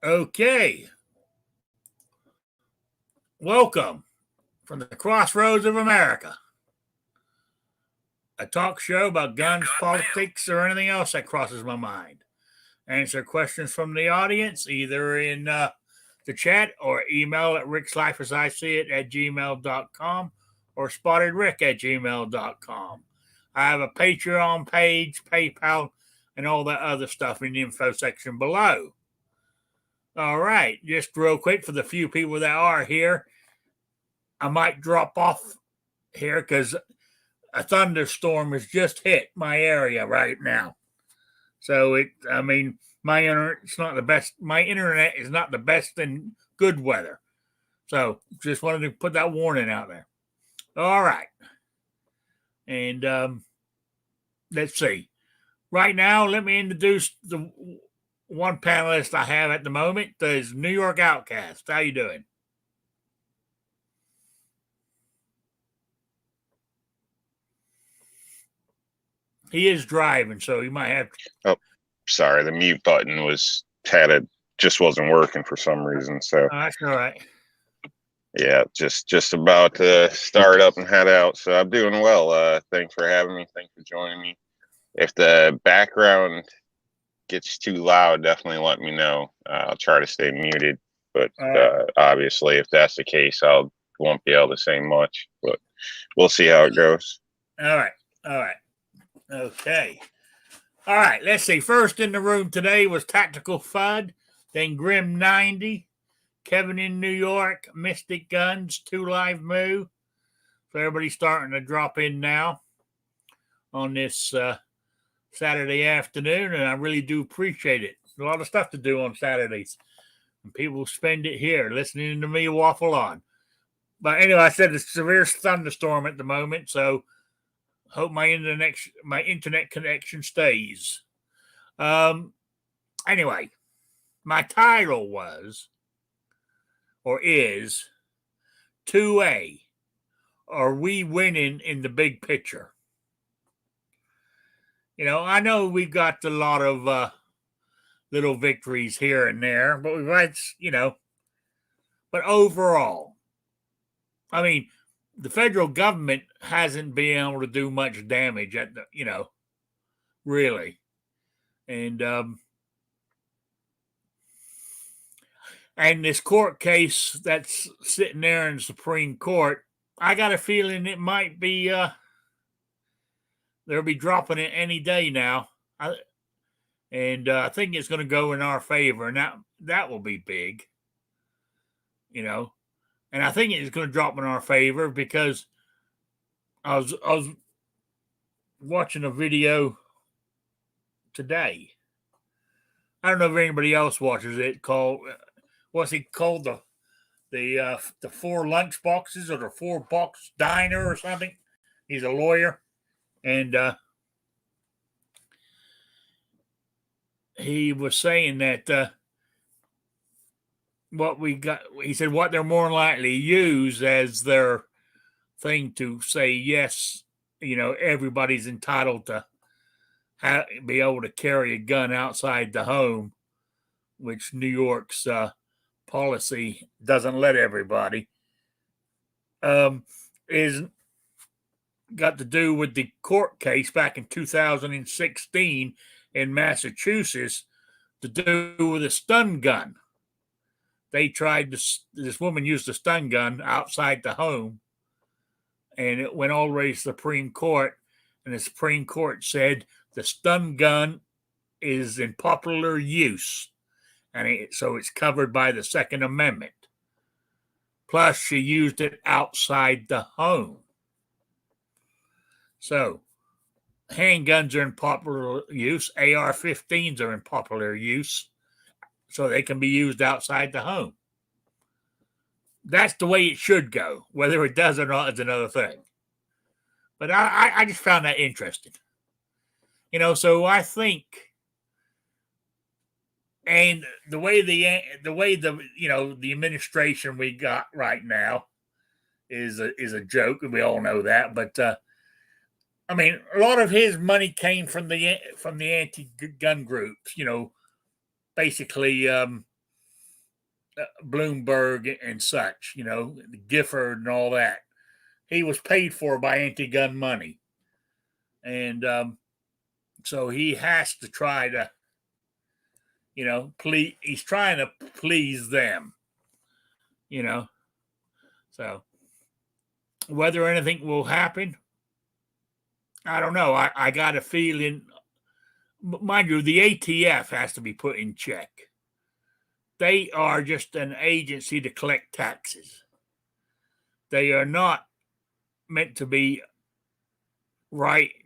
Okay. Welcome from the crossroads of America. A talk show about guns, politics, or anything else that crosses my mind. Answer questions from the audience either in the chat or email at rickslife@gmail.com or spottedrick@gmail.com. I have a Patreon page, PayPal, and all that other stuff in the info section below. All right, just real quick for the few people that are here, I might drop off here because a thunderstorm has just hit my area right now. So my internet's not the best. My internet is not the best in good weather. So just wanted to put that warning out there. All right. And let's see. Right now, let me introduce the one panelist I have at the moment. Is New York Outcast. How you doing? He is driving, so he might have. Oh, sorry, the mute button just wasn't working for some reason. So that's all right. Yeah, just about to start up and head out. So I'm doing well. Thanks for having me. Thanks for joining me. If the background gets too loud, definitely let me know. I'll try to stay muted. But obviously, if that's the case, won't be able to say much. But we'll see how it goes. All right. Okay. All right. Let's see. First in the room today was Tactical Fud, then Grim 90, Kevin in New York, Mystic Guns, 2 Live Moo. So everybody's starting to drop in now on this Saturday afternoon, and I really do appreciate it. There's a lot of stuff to do on Saturdays, and people spend it here listening to me waffle on. But anyway, I said it's a severe thunderstorm at the moment, so hope my internet connection stays. Anyway, my title was or is 2A. Are we winning in the big picture? You know, I know we've got a lot of little victories here and there, but we've had, but overall, I mean, the federal government hasn't been able to do much damage at the, really. And this court case that's sitting there in the Supreme Court, I got a feeling it might be, they'll be dropping it any day now. I think it's going to go in our favor, and that will be big, And I think it's going to drop in our favor because I was watching a video today. I don't know if anybody else watches it. Called what's it called? The 4 lunch boxes or the 4 box diner or something. He's a lawyer, and he was saying that what we got. He said what they're more likely use as their thing to say yes. Everybody's entitled to be able to carry a gun outside the home, which New York's policy doesn't let everybody. Is got to do with the court case back in 2016 in Massachusetts to do with a stun gun. They tried this woman used a stun gun outside the home, and it went all the way to the Supreme Court, and the Supreme Court said the stun gun is in popular use, and so it's covered by the Second Amendment. Plus, she used it outside the home. So, handguns are in popular use. AR-15s are in popular use, so they can be used outside the home. That's the way it should go. Whether it does or not is another thing. But I just found that interesting. So I think, and the way the administration we got right now is a joke, and we all know that. But I mean, a lot of his money came from the anti-gun groups. Basically Bloomberg and such, Gifford and all that. He was paid for by anti-gun money, and so he has to try to, please. He's trying to please them, So whether anything will happen, I don't know. I got a feeling, mind you, the ATF has to be put in check. They are just an agency to collect taxes. They are not meant to be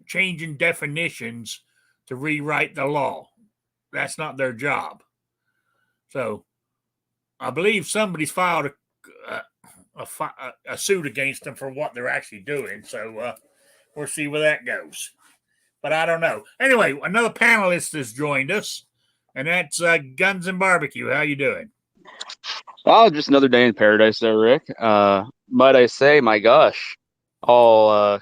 changing definitions to rewrite the law. That's not their job. So I believe somebody's filed a suit against them for what they're actually doing. So we'll see where that goes. But I don't know. Anyway, another panelist has joined us, and that's Guns and Barbecue. How you doing? Oh, just another day in paradise there, Rick. Might I say, my gosh, all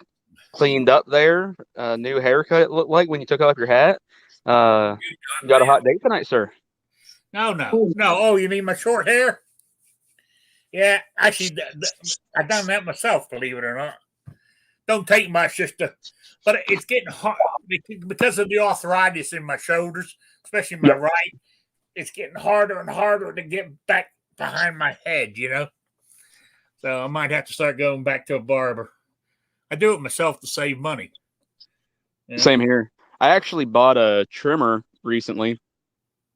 cleaned up there. New haircut it looked like when you took off your hat. You got a hot date tonight, sir? No. Oh, you mean my short hair? Yeah, actually, I've done that myself, believe it or not. Don't take much but it's getting hard because of the arthritis in my shoulders, especially my right. It's getting harder and harder to get back behind my head, So I might have to start going back to a barber. I do it myself to save money. Same here. I actually bought a trimmer recently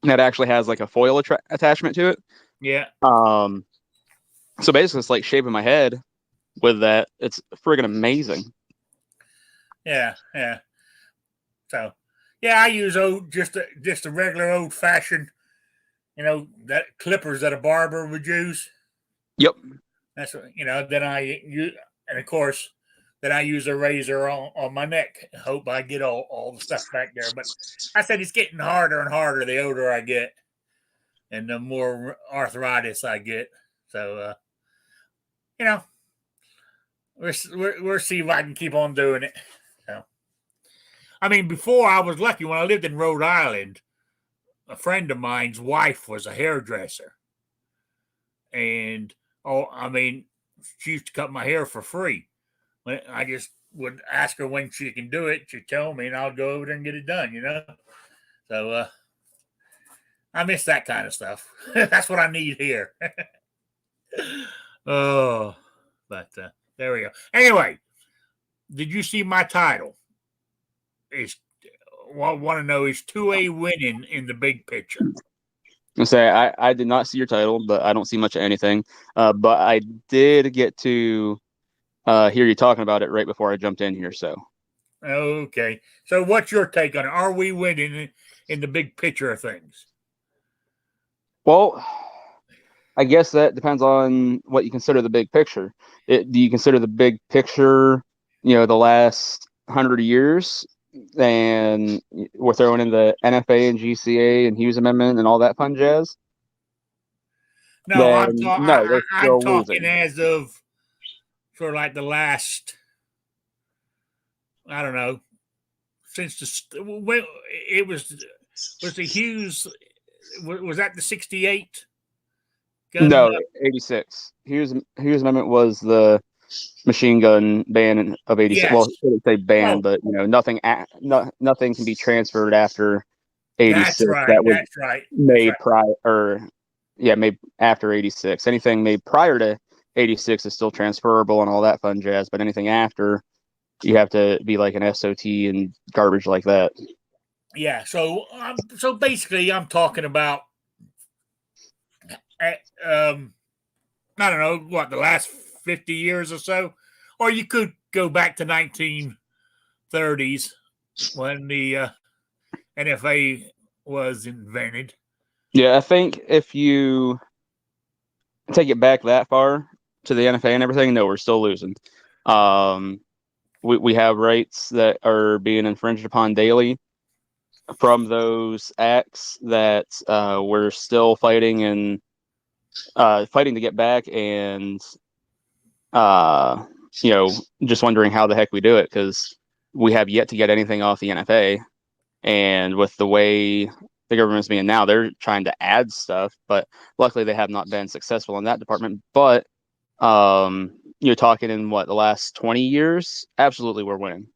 that actually has like a foil attachment to it. Yeah. So basically, it's like shaving my head with that. It's friggin' amazing. Yeah. So, yeah, I use just a regular old fashioned, that clippers that a barber would use. Yep. That's what Then I use, and of course, then I use a razor on my neck. I hope I get all the stuff back there. But I said it's getting harder and harder the older I get, and the more arthritis I get. So, we'll see if I can keep on doing it. So, I mean, before I was lucky when I lived in Rhode Island. A friend of mine's wife was a hairdresser, and she used to cut my hair for free. I just would ask her when she can do it. She'd tell me, and I'll go over there and get it done. So I miss that kind of stuff. That's what I need here. Oh, but there we go. Anyway, did you see my title? Want to know is 2A winning in the big picture? I did not see your title, but I don't see much of anything. But I did get to hear you talking about it right before I jumped in here. So, okay. So, what's your take on it? Are we winning in the big picture of things? Well, I guess that depends on what you consider the big picture. Do you consider the big picture, the last 100 years? And we're throwing in the NFA and GCA and Hughes Amendment and all that fun jazz. No, I'm talking as of for like the last, I don't know, since it was the Hughes, was that the 68? No, 86. Hughes Amendment was the machine gun ban of 86. Yes. Well, I shouldn't say ban, but nothing can be transferred after 86. That's right. Made after 86. Anything made prior to 86 is still transferable and all that fun jazz, but anything after, you have to be like an SOT and garbage like that. Yeah. So basically, I'm talking about I don't know what the last 50 years or so, or you could go back to 1930s when the NFA was invented. Yeah, I think if you take it back that far to the NFA and everything, no, we're still losing. We have rights that are being infringed upon daily from those acts that we're still fighting and fighting to get back, and just wondering how the heck we do it, because we have yet to get anything off the NFA, and with the way the government's being now. They're trying to add stuff, but luckily they have not been successful in that department. But you're talking in what, the last 20 years? Absolutely, we're winning.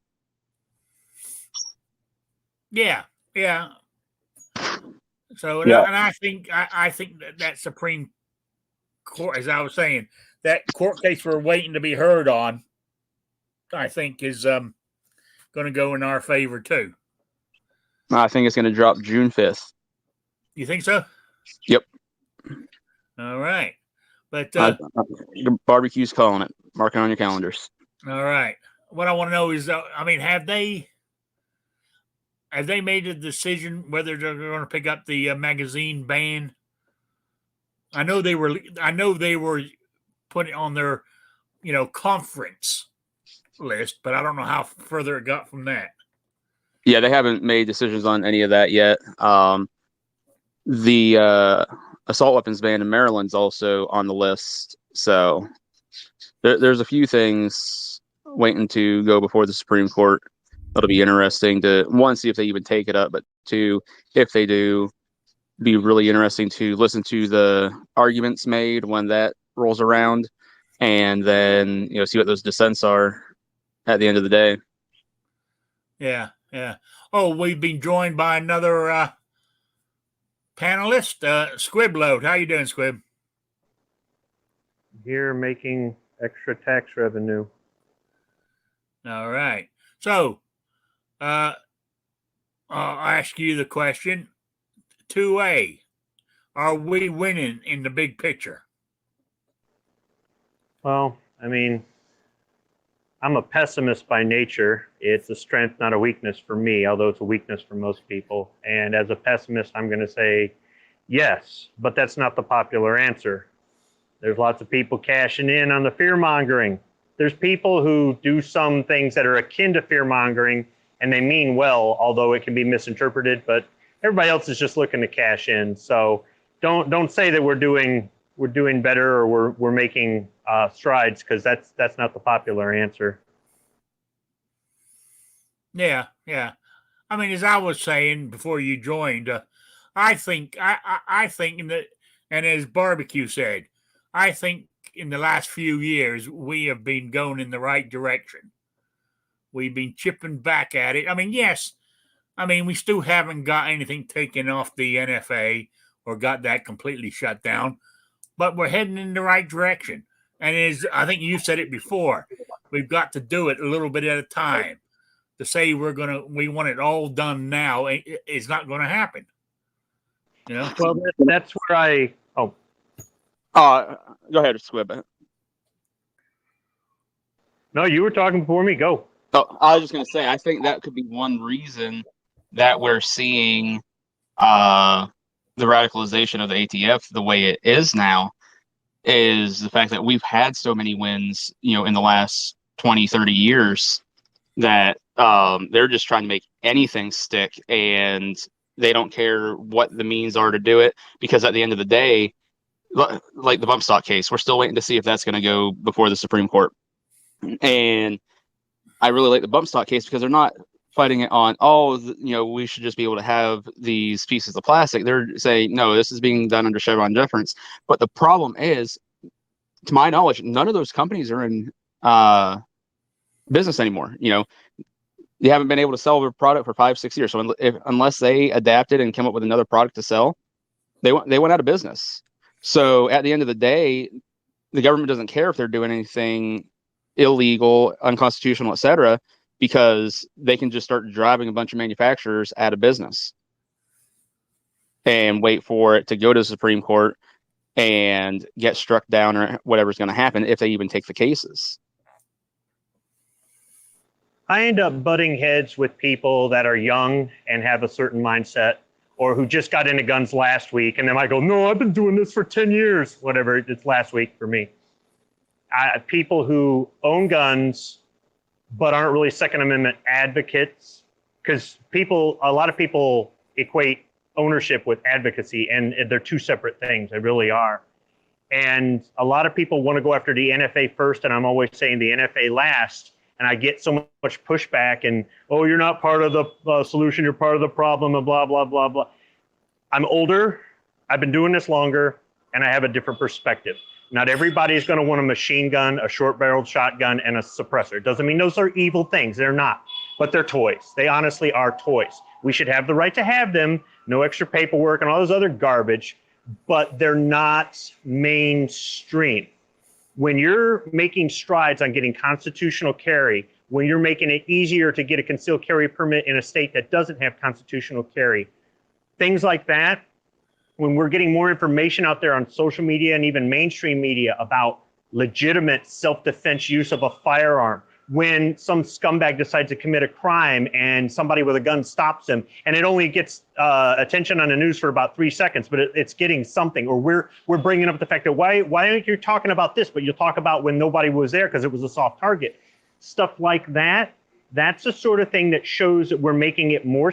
Yeah, yeah. So, Yeah. and I think that Supreme Court, as I was saying, that court case we're waiting to be heard on, I think is going to go in our favor too. I think it's going to drop June 5th. You think so? Yep. All right. But barbecue's calling it. Mark it on your calendars. All right. What I want to know is, I mean, have they made a decision whether they're going to pick up the magazine ban? I know they were putting it on their, conference list, but I don't know how further it got from that. Yeah, they haven't made decisions on any of that yet. The assault weapons ban in Maryland's also on the list. So there's a few things waiting to go before the Supreme Court. It'll be interesting to, one, see if they even take it up, but two, if they do, be really interesting to listen to the arguments made when that rolls around, and then see what those dissents are at the end of the day. Yeah. Oh, we've been joined by another panelist, Squib Load. How you doing, Squib? Here making extra tax revenue. All right. So, I'll ask you the question. 2A, are we winning in the big picture? Well, I mean, I'm a pessimist by nature. It's a strength, not a weakness for me, although it's a weakness for most people. And as a pessimist, I'm going to say yes, but that's not the popular answer. There's lots of people cashing in on the fear-mongering. There's people who do some things that are akin to fear-mongering, and they mean well, although it can be misinterpreted, but everybody else is just looking to cash in. So don't say that we're doing better or we're making strides, because that's not the popular answer. Yeah. I mean, as I was saying before you joined, I think that, and as Barbecue said, I think in the last few years we have been going in the right direction. We've been chipping back at it. I mean, yes. I mean, we still haven't got anything taken off the NFA or got that completely shut down, but we're heading in the right direction. And as I think you said it before, we've got to do it a little bit at a time. To say we want it all done now, it's not going to happen. Well, that's where go ahead, Squib. No, you were talking before me. Go. Oh, I was just going to say, I think that could be one reason that we're seeing the radicalization of the ATF the way it is now, is the fact that we've had so many wins, in the last 20, 30 years, that they're just trying to make anything stick, and they don't care what the means are to do it, because at the end of the day, like the bump stock case, we're still waiting to see if that's going to go before the Supreme Court. And I really like the bump stock case because they're not fighting it on, we should just be able to have these pieces of plastic. They're saying, no, this is being done under Chevron deference. But the problem is, to my knowledge, none of those companies are in business anymore. They haven't been able to sell their product for 5-6 years. So unless they adapted and came up with another product to sell, they went out of business. So at the end of the day, the government doesn't care if they're doing anything illegal, unconstitutional, etc., because they can just start driving a bunch of manufacturers out of business and wait for it to go to the Supreme Court and get struck down, or whatever's going to happen, if they even take the cases. I end up butting heads with people that are young and have a certain mindset, or who just got into guns last week, and then I go, no, I've been doing this for 10 years, whatever, it's last week for me. People who own guns but aren't really Second Amendment advocates, because a lot of people equate ownership with advocacy, and they're two separate things. They really are. And a lot of people want to go after the NFA first, and I'm always saying the NFA last. And I get so much pushback, and, you're not part of the solution, you're part of the problem, and blah, blah, blah, blah. I'm older, I've been doing this longer, and I have a different perspective. Not everybody's going to want a machine gun, a short-barreled shotgun, and a suppressor. It doesn't mean those are evil things. They're not. But they're toys. They honestly are toys. We should have the right to have them, no extra paperwork and all this other garbage, but they're not mainstream. When you're making strides on getting constitutional carry, when you're making it easier to get a concealed carry permit in a state that doesn't have constitutional carry, things like that, when we're getting more information out there on social media and even mainstream media about legitimate self-defense use of a firearm, when some scumbag decides to commit a crime and somebody with a gun stops him, and it only gets attention on the news for about 3 seconds, but it's getting something. Or we're bringing up the fact that why aren't you talking about this, but you'll talk about when nobody was there because it was a soft target. Stuff like that, that's the sort of thing that shows that we're making it more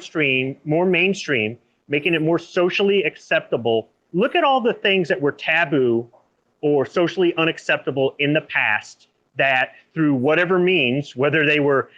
mainstream, making it more socially acceptable. Look at all the things that were taboo or socially unacceptable in the past that through whatever means, whether they were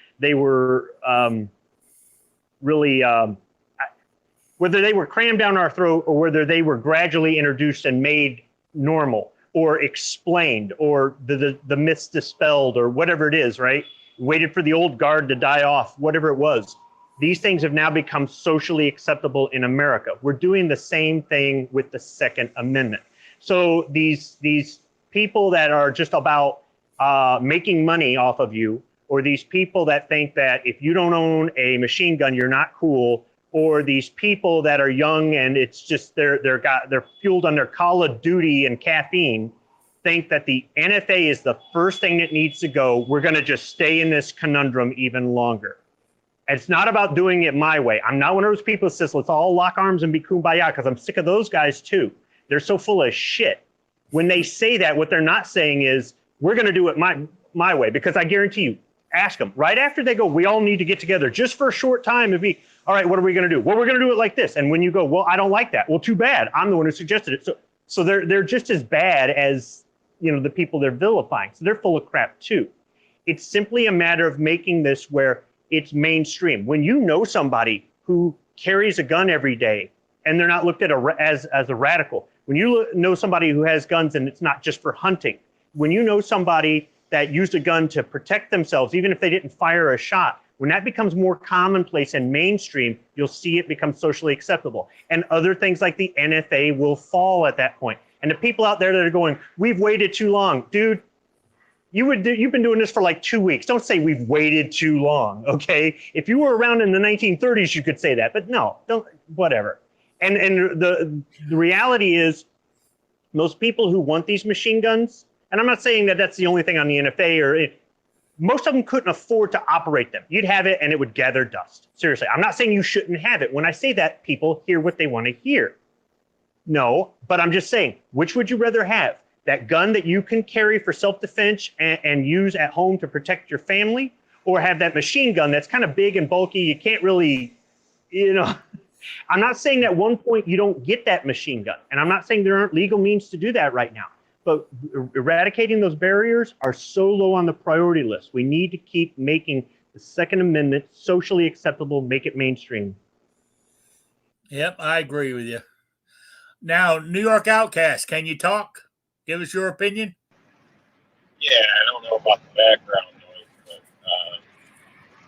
whether they were crammed down our throat or whether they were gradually introduced and made normal or explained or the myths dispelled or whatever it is, right? Waited for the old guard to die off, whatever it was. These things have now become socially acceptable in America. We're doing the same thing with the Second Amendment. So these people that are just about making money off of you, or these people that think that if you don't own a machine gun, you're not cool, or these people that are young and it's just they're fueled on their Call of Duty and caffeine, think that the NFA is the first thing that needs to go. We're going to just stay in this conundrum even longer. It's not about doing it my way. I'm not one of those people that says, let's all lock arms and be kumbaya, because I'm sick of those guys too. They're so full of shit. When they say that, what they're not saying is, we're going to do it my way, because I guarantee you, ask them right after they go, we all need to get together just for a short time and be, all right, what are we going to do? Well, we're going to do it like this. And when you go, well, I don't like that. Well, too bad. I'm the one who suggested it. So they're just as bad as, the people they're vilifying. So they're full of crap too. It's simply a matter of making this where it's mainstream. When you know somebody who carries a gun every day and they're not looked at as a radical, when you know somebody who has guns and it's not just for hunting, when you know somebody that used a gun to protect themselves, even if they didn't fire a shot, when that becomes more commonplace and mainstream, you'll see it become socially acceptable. And other things like the NFA will fall at that point. And the people out there that are going, we've waited too long. Dude, you've been doing this for like 2 weeks. Don't say we've waited too long, okay? If you were around in the 1930s, you could say that. But no, don't, whatever. And the reality is, most people who want these machine guns, and I'm not saying that that's the only thing on the NFA, most of them couldn't afford to operate them. You'd have it and it would gather dust. Seriously, I'm not saying you shouldn't have it. When I say that, people hear what they want to hear. No, but I'm just saying, which would you rather have? That gun that you can carry for self-defense and use at home to protect your family? Or have that machine gun that's kind of big and bulky, you can't really, I'm not saying that at one point you don't get that machine gun. And I'm not saying there aren't legal means to do that right now. But eradicating those barriers are so low on the priority list. We need to keep making the Second Amendment socially acceptable, make it mainstream. Yep, I agree with you. Now, New York Outcast, can you talk? Give us your opinion. Yeah, I don't know about the background noise, but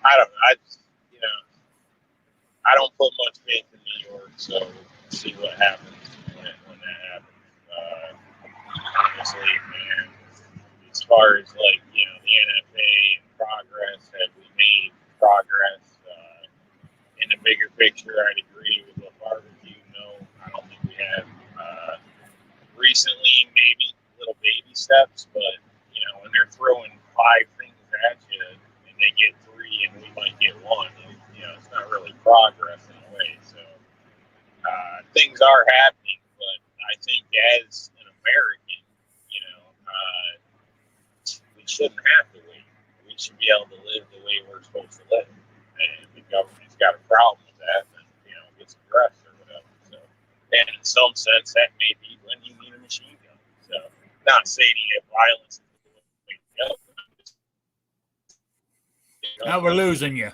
I don't know. I don't put much faith in New York, so we'll see what happens when that happens. Honestly, man, as far as the NFA and progress, have we made progress? In the bigger picture, I'd agree with what Barbecue. No, I don't think we have. Recently, maybe little baby steps, but when they're throwing 5 things at you and they get 3 and we might get 1, it's not really progress in a way. So things are happening, but I think as an American, we shouldn't have to wait. We should be able to live the way we're supposed to live. And if the government's got a problem with that, then get some rest or whatever. So, and in some sense, that may be when you need a machine gun. So, not saying that violence is the way to go. Now we're losing you.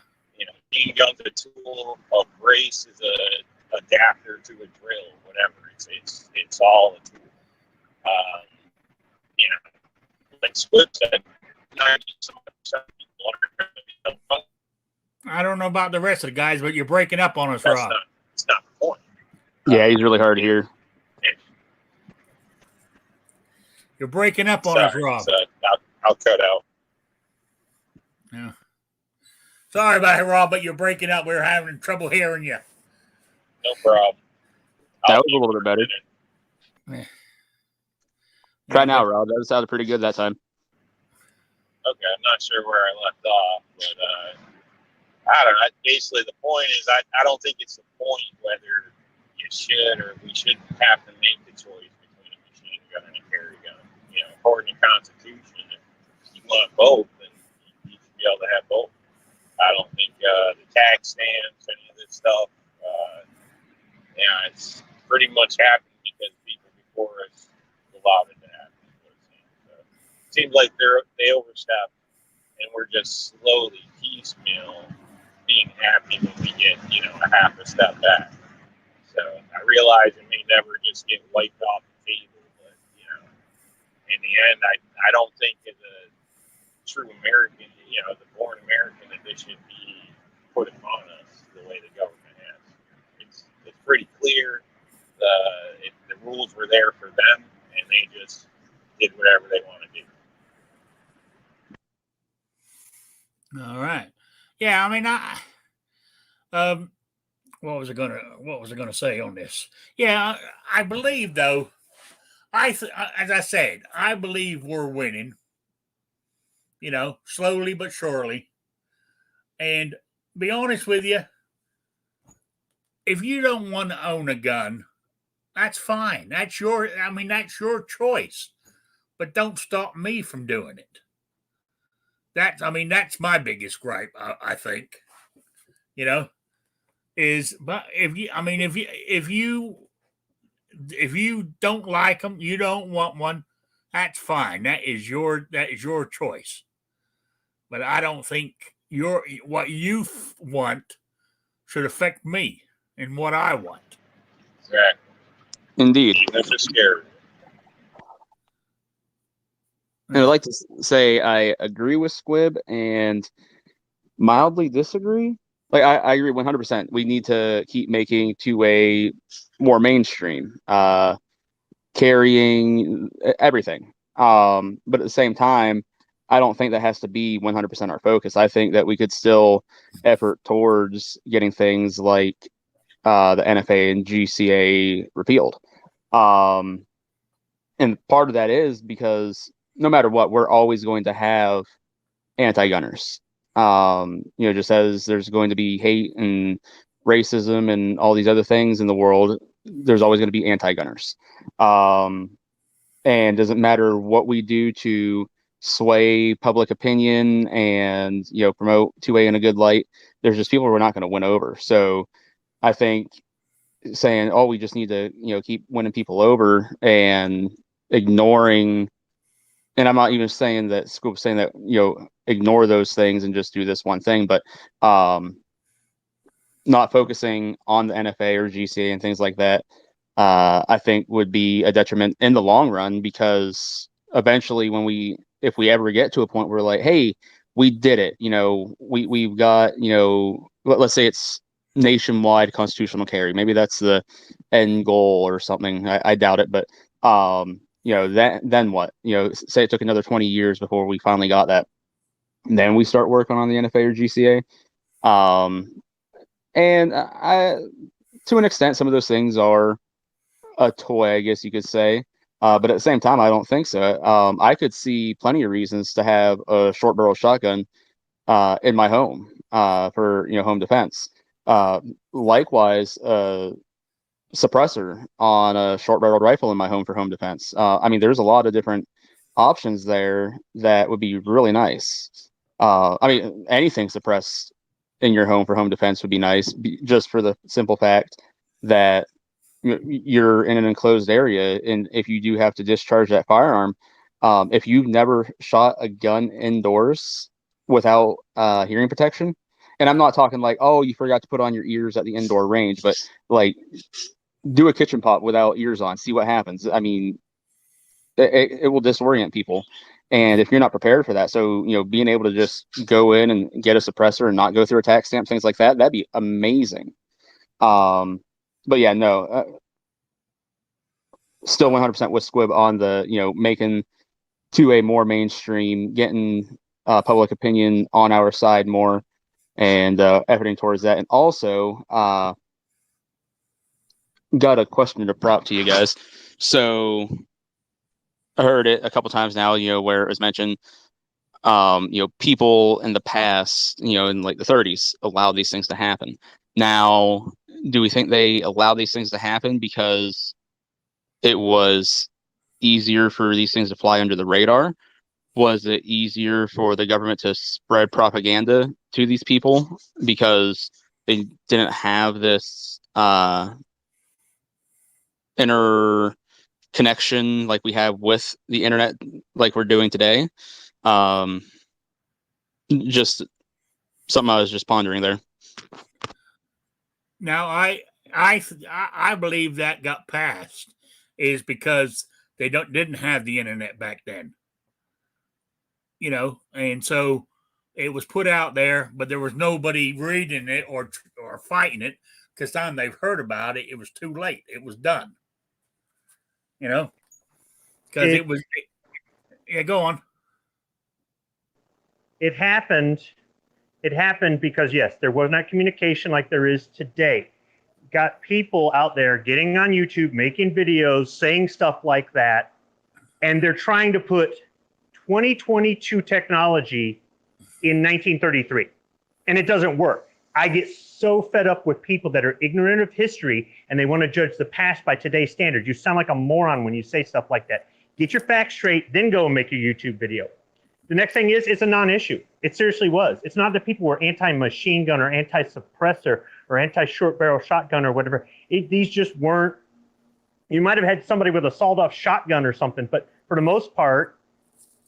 Machine gun's a tool of race, is a adapter to a drill, whatever. It's all a tool. You know, like Squid said, 90% of people are. I don't know about the rest of the guys, but you're breaking up on us, That's Rob. it's not the point. Yeah, he's really hard to hear. You're breaking up on us, Rob. So I'll cut out. Yeah. Sorry about it, Rob, but you're breaking up. We're having trouble hearing you. No problem. That was a little bit better. Yeah. Try now, Rob. That sounded pretty good that time. Okay, I'm not sure where I left off, but I don't know. Basically, the point is I don't think it's the point whether you should or we shouldn't have to make the choice between a machine gun and a carry gun. You know, according to Constitution, if you want both, then you should be able to have both. I don't think the tax stamps, any of this stuff, it's pretty much happened because people before us allowed it to happen. So it seems like they overstepped, and we're just slowly, piecemeal, being happy when we get, a half a step back. So I realize it may never just get wiped off the table, but, in the end, I don't think as a true American, the born American, that this should be put upon us the way the government has. It's pretty clear. The rules were there for them, and they just did whatever they want to do. All right. Yeah, I mean, what was I gonna say on this? Yeah, I believe though. As I said, I believe we're winning. Slowly but surely. And be honest with you, if you don't want to own a gun, that's fine. That's your choice. But don't stop me from doing it. That's my biggest gripe, I think. But if you don't like them, you don't want one, that's fine. That is your choice. But I don't think what you want should affect me and what I want. Exactly. Indeed. That's just scary. And I'd like to say I agree with Squib and mildly disagree. Like I agree 100%. We need to keep making two-way more mainstream, carrying everything. But at the same time, I don't think that has to be 100% our focus. I think that we could still effort towards getting things like the NFA and GCA repealed. And part of that is because no matter what, we're always going to have anti-gunners. Just as there's going to be hate and racism and all these other things in the world, there's always going to be anti-gunners. And doesn't matter what we do to sway public opinion and promote 2A in a good light, there's just people we're not going to win over. So I think saying, oh, we just need to keep winning people over and ignoring, and I'm not even saying that Scoop saying that ignore those things and just do this one thing, but not focusing on the NFA or GCA and things like that, I think would be a detriment in the long run, because eventually if we ever get to a point where like, hey, we did it, we've got, let's say it's nationwide constitutional carry. Maybe that's the end goal or something. I doubt it, but then what? Say it took another 20 years before we finally got that. Then we start working on the NFA or GCA. And to an extent, some of those things are a toy, I guess you could say. But at the same time, I don't think so. I could see plenty of reasons to have a short barrel shotgun in my home for home defense. Likewise, suppressor on a short barreled rifle in my home for home defense. There's a lot of different options there that would be really nice. Anything suppressed in your home for home defense would be nice, just for the simple fact that you're in an enclosed area, and if you do have to discharge that firearm, if you've never shot a gun indoors without hearing protection, And I'm not talking like, oh, you forgot to put on your ears at the indoor range, but like do a kitchen pot without ears on, see what happens. I mean, it will disorient people. And if you're not prepared for that, so, being able to just go in and get a suppressor and not go through a tax stamp, things like that, that'd be amazing. But yeah, no, still 100% with Squib on the, making 2A more mainstream, getting public opinion on our side more, and efforting towards that. And also, got a question to prop to you guys. So I heard it a couple times now, where it was mentioned, people in the past, in like the 30s, allowed these things to happen. Now, do we think they allowed these things to happen because it was easier for these things to fly under the radar? Was it easier for the government to spread propaganda to these people because they didn't have this inner connection like we have with the internet, like we're doing today? Just something I was just pondering there. Now, I believe that got passed is because they didn't have the internet back then. And so it was put out there, but there was nobody reading it or fighting it, because time they've heard about it, it was too late. It was done. Because it was. Yeah, go on. It happened because, yes, there was not communication like there is today. Got people out there getting on YouTube, making videos, saying stuff like that, and they're trying to put 2022 technology in 1933, and it doesn't work. I get so fed up with people that are ignorant of history and they want to judge the past by today's standards. You sound like a moron when you say stuff like that. Get your facts straight, then go and make your YouTube video. The next thing is, it's a non-issue. It seriously was. It's not that people were anti-machine gun or anti-suppressor or anti-short barrel shotgun or whatever. These just weren't. You might have had somebody with a sawed-off shotgun or something, but for the most part,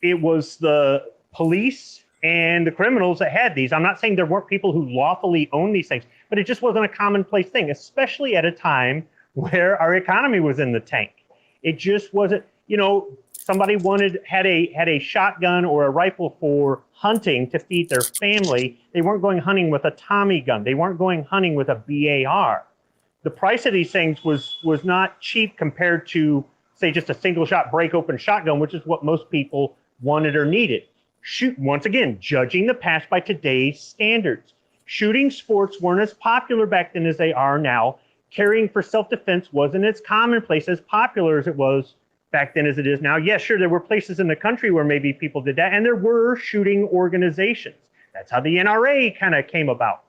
it was the police and the criminals that had these. I'm not saying there weren't people who lawfully owned these things, but it just wasn't a commonplace thing, especially at a time where our economy was in the tank. It just wasn't, somebody had a shotgun or a rifle for hunting to feed their family. They weren't going hunting with a Tommy gun. They weren't going hunting with a BAR. The price of these things was not cheap compared to, say, just a single shot break open shotgun, which is what most people wanted or needed. Once again, judging the past by today's standards. Shooting sports weren't as popular back then as they are now. Carrying for self-defense wasn't as commonplace, as popular as it was back then as it is now. Yes, sure, there were places in the country where maybe people did that, and there were shooting organizations. That's how the NRA kind of came about.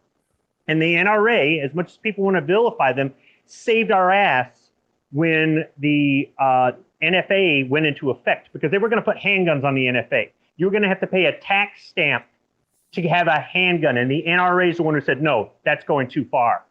And the NRA, as much as people want to vilify them, saved our ass when the NFA went into effect, because they were going to put handguns on the NFA. You were going to have to pay a tax stamp to have a handgun, and the NRA is the one who said, no, that's going too far.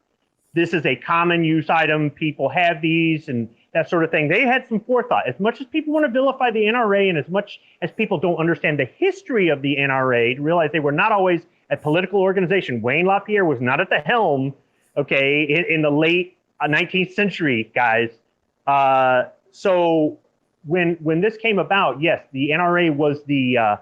This is a common use item. People have these and that sort of thing. They had some forethought. As much as people want to vilify the NRA, and as much as people don't understand the history of the NRA, to realize they were not always a political organization. Wayne LaPierre was not at the helm, okay, in the late 19th century, guys. So when this came about, yes, the NRA was the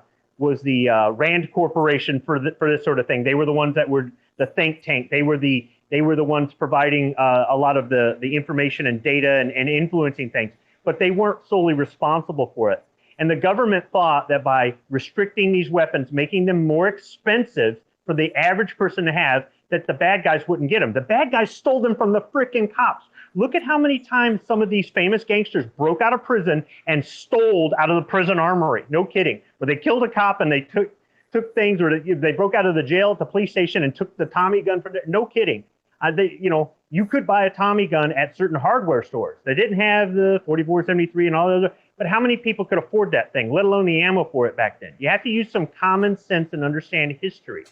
Rand Corporation for this sort of thing. They were the ones that were the think tank. They were the ones providing a lot of the information and data and influencing things, but they weren't solely responsible for it. And the government thought that by restricting these weapons, making them more expensive for the average person to have, that the bad guys wouldn't get them. The bad guys stole them from the frickin' cops. Look at how many times some of these famous gangsters broke out of prison and stole out of the prison armory. No kidding. Where they killed a cop and they took things, or they broke out of the jail at the police station and took the Tommy gun from there. No kidding. You could buy a Tommy gun at certain hardware stores. They didn't have the 4473 and all those, but how many people could afford that thing, let alone the ammo for it back then? You have to use some common sense and understand history.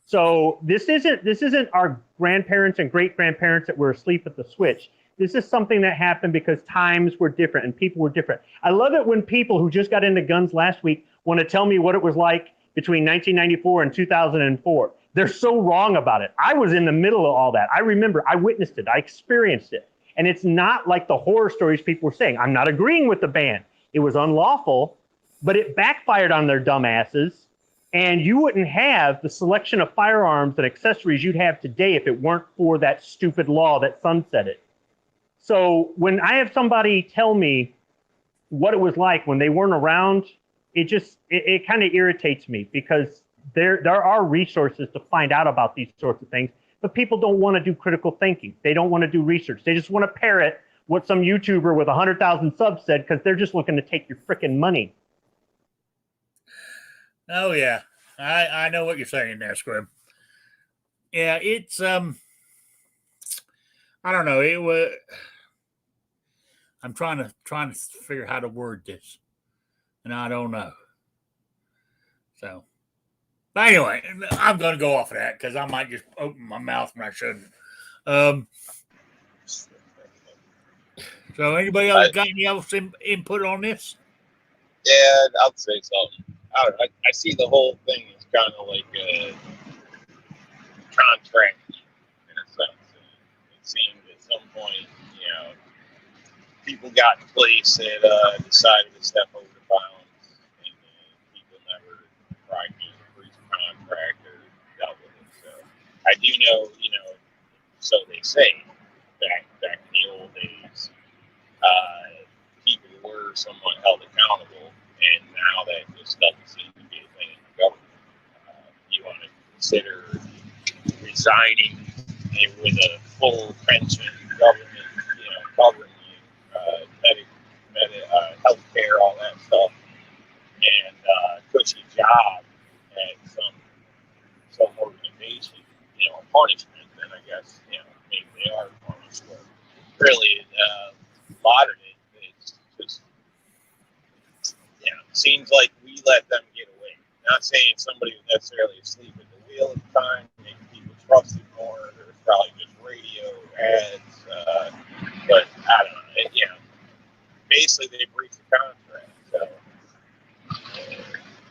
So this isn't our grandparents and great-grandparents that were asleep at the switch. This is something that happened because times were different and people were different. I love it when people who just got into guns last week want to tell me what it was like between 1994 and 2004. They're so wrong about it. I was in the middle of all that. I remember, I witnessed it, I experienced it. And it's not like the horror stories people were saying. I'm not agreeing with the ban. It was unlawful, but it backfired on their dumbasses. And you wouldn't have the selection of firearms and accessories you'd have today if it weren't for that stupid law that sunsetted it. So when I have somebody tell me what it was like when they weren't around, it kind of irritates me, because there are resources to find out about these sorts of things, but people don't want to do critical thinking. They don't want to do research. They just want to parrot what some YouTuber with 100,000 subs said, because they're just looking to take your freaking money. Oh yeah, I know what you're saying there, Squib. Yeah, it's I don't know. It was. I'm trying to figure out how to word this, and I don't know. So, but anyway, I'm going to go off of that because I might just open my mouth when I shouldn't. So, anybody else got any else input on this? Yeah, I'll say something. I see the whole thing as kind of like a contract in a sense. It seemed at some point, people got in place that decided to step over the bounds, and people never tried to breach a contract or dealt with it. So I do know, so they say back in the old days, people were somewhat held accountable, and now that just doesn't seem to be a thing in the government. You want to consider resigning with a full pension, government, covering health care, all that stuff, and cushy job at some organization, punishment, then I guess, maybe they are punished. But really, a lot of it is just, seems like we let them get away. Not saying somebody was necessarily asleep at the wheel at the time, maybe people trusted more, there was probably just radio ads, but I don't know. Basically, they breached the contract, so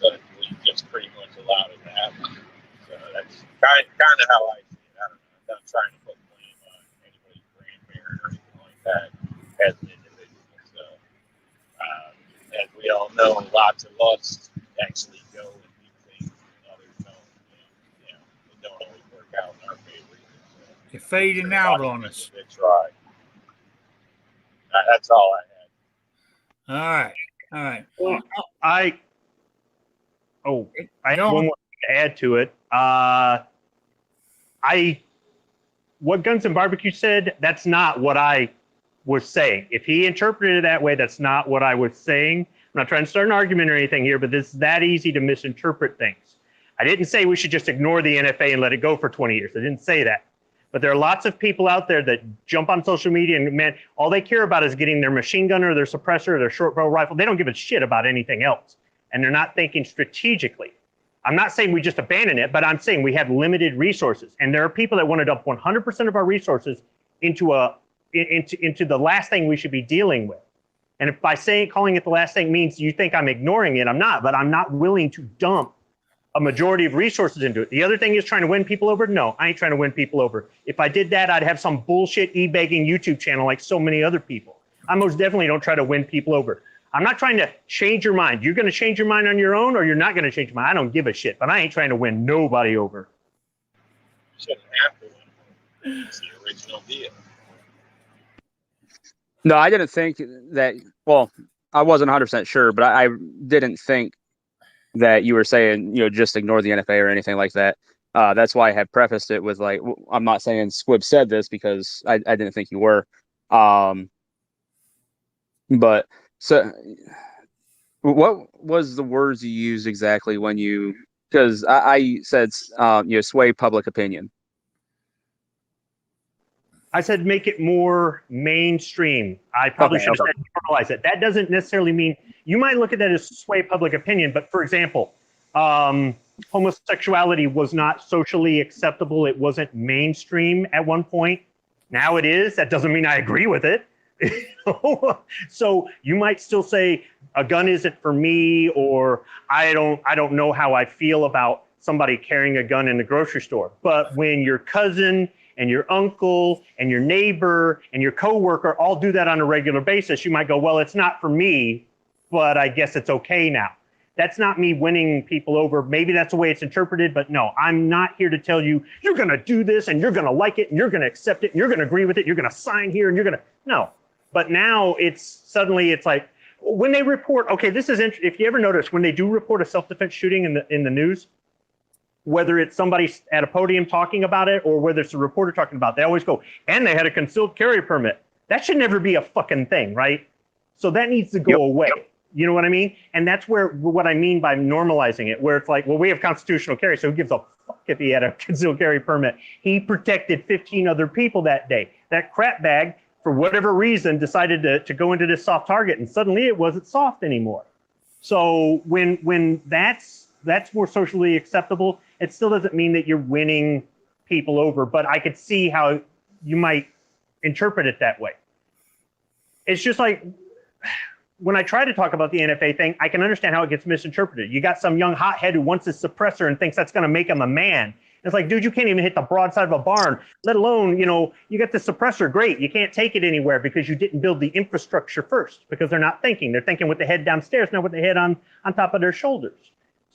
but we just pretty much allowed it to happen. So that's kind of how I see it. I don't know. I'm not trying to put blame on anybody's grandparent or anything like that as an individual. So as we all know, lots of us actually go and do things and others don't. It don't always work out in our favor. So You're fading out on us. Try. That's all I had. All right. Well, I have Go on. one more to add to it. What Guns and Barbecue said, that's not what I was saying. If he interpreted it that way, that's not what I was saying. I'm not trying to start an argument or anything here, but it's that easy to misinterpret things. I didn't say we should just ignore the NFA and let it go for 20 years. I didn't say that. But there are lots of people out there that jump on social media and, man, all they care about is getting their machine gun or their suppressor or their short barrel rifle. They don't give a shit about anything else. And they're not thinking strategically. I'm not saying we just abandon it, but I'm saying we have limited resources. And there are people that want to dump 100% of our resources into the last thing we should be dealing with. And if by calling it the last thing means you think I'm ignoring it, I'm not. But I'm not willing to dump a majority of resources into it. The other thing is trying to win people over. No, I ain't trying to win people over. If I did that, I'd have some bullshit e-begging YouTube channel like so many other people. I most definitely don't try to win people over. I'm not trying to change your mind. You're going to change your mind on your own, or you're not going to change your mind. I don't give a shit, but I ain't trying to win nobody over. You shouldn't have to win. It's the original deal. No, I didn't think that. Well, I wasn't 100% sure, but I didn't think that you were saying, just ignore the NFA or anything like that. That's why I had prefaced it with like, I'm not saying Squib said this because I didn't think you were. But so what was the words you used exactly when you, because I said, sway public opinion. I said make it more mainstream. I probably should have said normalize it. That doesn't necessarily mean, you might look at that as sway public opinion, but for example, homosexuality was not socially acceptable. It wasn't mainstream at one point. Now it is. That doesn't mean I agree with it. So you might still say a gun isn't for me, or I don't know how I feel about somebody carrying a gun in the grocery store. But when your cousin and your uncle and your neighbor and your coworker all do that on a regular basis, you might go, well, it's not for me, but I guess it's okay now. That's not me winning people over. Maybe that's the way it's interpreted, but no, I'm not here to tell you, you're going to do this and you're going to like it and you're going to accept it and you're going to agree with it. You're going to sign here and you're going to, no. But now it's like, when they report, okay, this is interesting. If you ever notice, when they do report a self-defense shooting in the news, whether it's somebody at a podium talking about it or whether it's a reporter talking about it, they always go, and they had a concealed carry permit. That should never be a fucking thing, right? So that needs to go away. You know what I mean? And that's what I mean by normalizing it, where it's like, well, we have constitutional carry, so who gives a fuck if he had a concealed carry permit? He protected 15 other people that day. That crap bag, for whatever reason, decided to go into this soft target, and suddenly it wasn't soft anymore. So when that's more socially acceptable, it still doesn't mean that you're winning people over, but I could see how you might interpret it that way. It's just like, when I try to talk about the NFA thing, I can understand how it gets misinterpreted. You got some young hothead who wants his suppressor and thinks that's going to make him a man. It's like, dude, you can't even hit the broadside of a barn, let alone, you got the suppressor. Great. You can't take it anywhere because you didn't build the infrastructure first, because they're not thinking. They're thinking with the head downstairs, not with the head on top of their shoulders.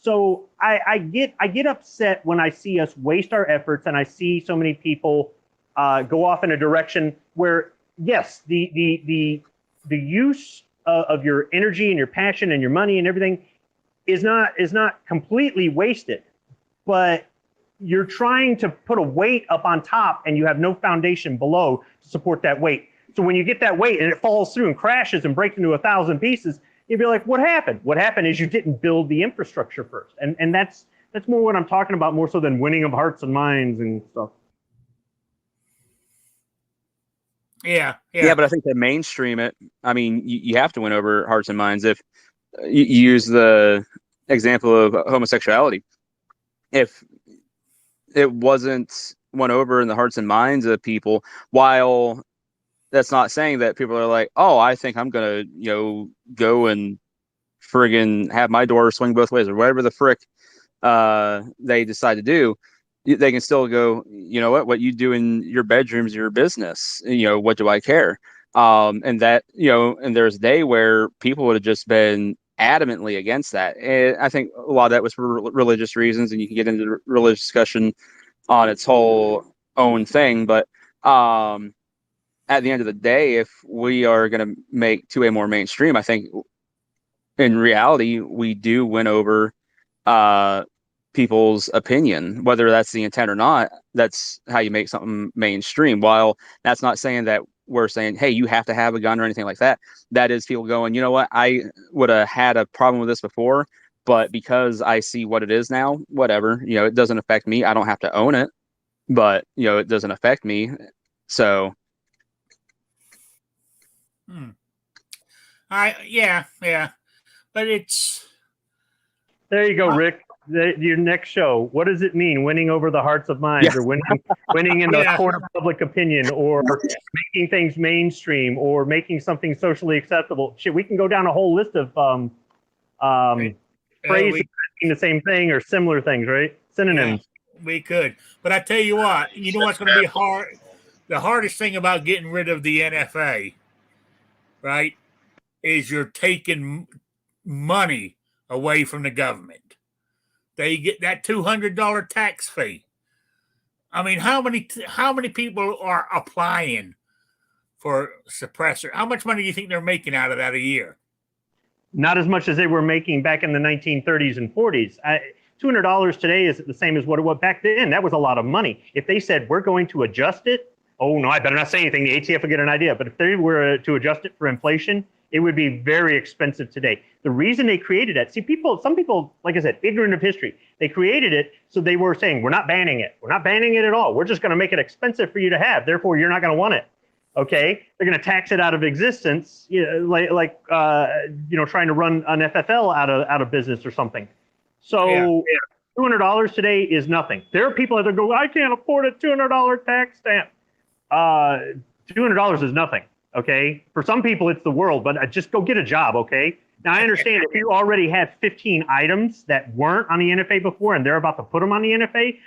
So I get upset when I see us waste our efforts and I see so many people go off in a direction where, yes, the use of your energy and your passion and your money and everything is not completely wasted, but you're trying to put a weight up on top and you have no foundation below to support that weight. So when you get that weight and it falls through and crashes and breaks into 1,000 pieces, you'd be like, what happened? What happened is you didn't build the infrastructure first. And that's more what I'm talking about, more so than winning of hearts and minds and stuff. Yeah. But I think to mainstream it, I mean, you have to win over hearts and minds. If you use the example of homosexuality, if it wasn't won over in the hearts and minds of people, while that's not saying that people are like, oh, I think I'm gonna, go and friggin' have my door swing both ways or whatever the frick they decide to do. They can still go, you know what you do in your bedroom is your business. What do I care? And that, and there's a day where people would have just been adamantly against that. And I think a lot of that was for religious reasons, and you can get into the religious discussion on its whole own thing. But at the end of the day, if we are going to make 2A more mainstream, I think in reality, we do win over people's opinion, whether that's the intent or not. That's how you make something mainstream. While that's not saying that we're saying, hey, you have to have a gun or anything like that. That is people going, you know what, I would have had a problem with this before, but because I see what it is now, whatever, it doesn't affect me. I don't have to own it, but it doesn't affect me. So yeah, but it's, there you go, Rick. Your next show. What does it mean? Winning over the hearts of minds, or winning in the court of public opinion, or making things mainstream, or making something socially acceptable. Shit, we can go down a whole list of phrases meaning the same thing or similar things, right? Synonyms. Yeah, we could, but I tell you what, what's going to be hard? The hardest thing about getting rid of the NFA, right, is you're taking money away from the government. They get that $200 tax fee. I mean, how many people are applying for suppressor? How much money do you think they're making out of that a year? Not as much as they were making back in the 1930s and 40s. $200 today is the same as what it was back then. That was a lot of money. If they said, we're going to adjust it, oh no, I better not say anything. The ATF will get an idea. But if they were to adjust it for inflation, it would be very expensive today. The reason they created it, some people, like I said, ignorant of history, they created it so they were saying, we're not banning it. We're not banning it at all. We're just going to make it expensive for you to have. Therefore, you're not going to want it. Okay? They're going to tax it out of existence, like trying to run an FFL out of business or something. So $200 today is nothing. There are people that go, I can't afford a $200 tax stamp. $200 is nothing. Okay, for some people it's the world, but just go get a job. Okay, Now, I understand if you already had 15 items that weren't on the NFA before and they're about to put them on the NFA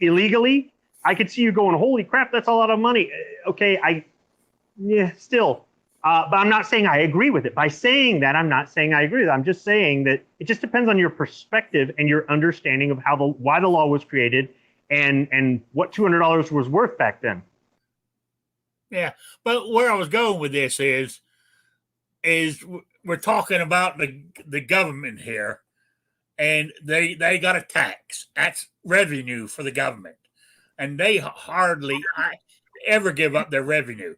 illegally, I could see you going, holy crap, that's a lot of money. Okay, still. But I'm not saying I agree with it. By saying that, I'm not saying I agree with it. I'm just saying that it just depends on your perspective and your understanding of why the law was created and what $200 was worth back then. Yeah, but where I was going with this is we're talking about the government here, and they got a tax. That's revenue for the government, and they hardly ever give up their revenue.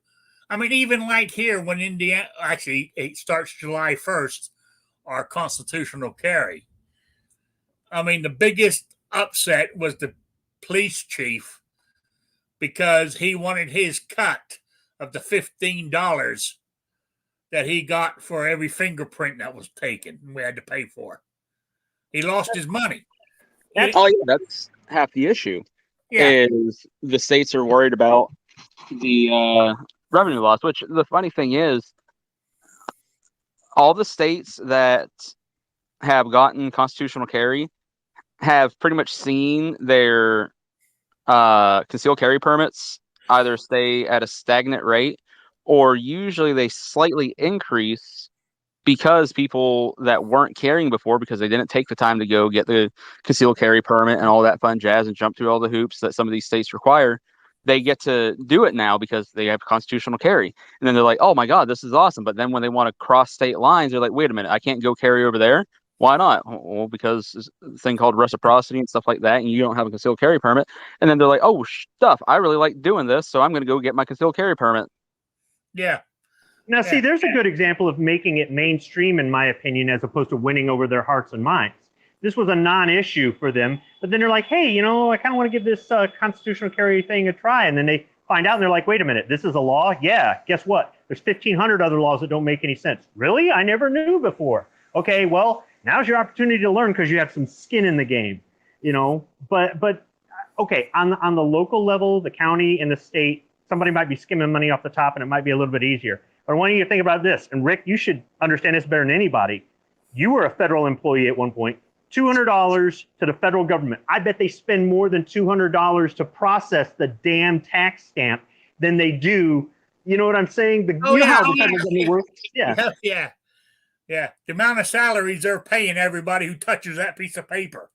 I mean, even like here when Indiana, actually, it starts July 1st, our constitutional carry. I mean, the biggest upset was the police chief because he wanted his cut of the $15 that he got for every fingerprint that was taken and we had to pay for. He lost his money. That's half the issue. Yeah. Is the states are worried about the revenue loss, which the funny thing is, all the states that have gotten constitutional carry have pretty much seen their concealed carry permits either stay at a stagnant rate or usually they slightly increase because people that weren't carrying before because they didn't take the time to go get the concealed carry permit and all that fun jazz and jump through all the hoops that some of these states require, they get to do it now because they have constitutional carry. And then they're like, oh my God, this is awesome. But then when they want to cross state lines, they're like, wait a minute, I can't go carry over there. Why not? Well, because there's a thing called reciprocity and stuff like that, and you don't have a concealed carry permit. And then they're like, oh, stuff, I really like doing this, so I'm going to go get my concealed carry permit. Yeah. Now, see, there's a good example of making it mainstream, in my opinion, as opposed to winning over their hearts and minds. This was a non-issue for them, but then they're like, hey, I kind of want to give this constitutional carry thing a try. And then they find out and they're like, wait a minute, this is a law? Yeah, guess what? There's 1,500 other laws that don't make any sense. Really? I never knew before. Okay, well, now's your opportunity to learn because you have some skin in the game, But okay, on the local level, the county and the state, somebody might be skimming money off the top and it might be a little bit easier. But I want you to think about this. And Rick, you should understand this better than anybody. You were a federal employee at one point. $200 to the federal government. I bet they spend more than $200 to process the damn tax stamp than they do. You know what I'm saying? How the federal government works? Yeah. The amount of salaries they're paying everybody who touches that piece of paper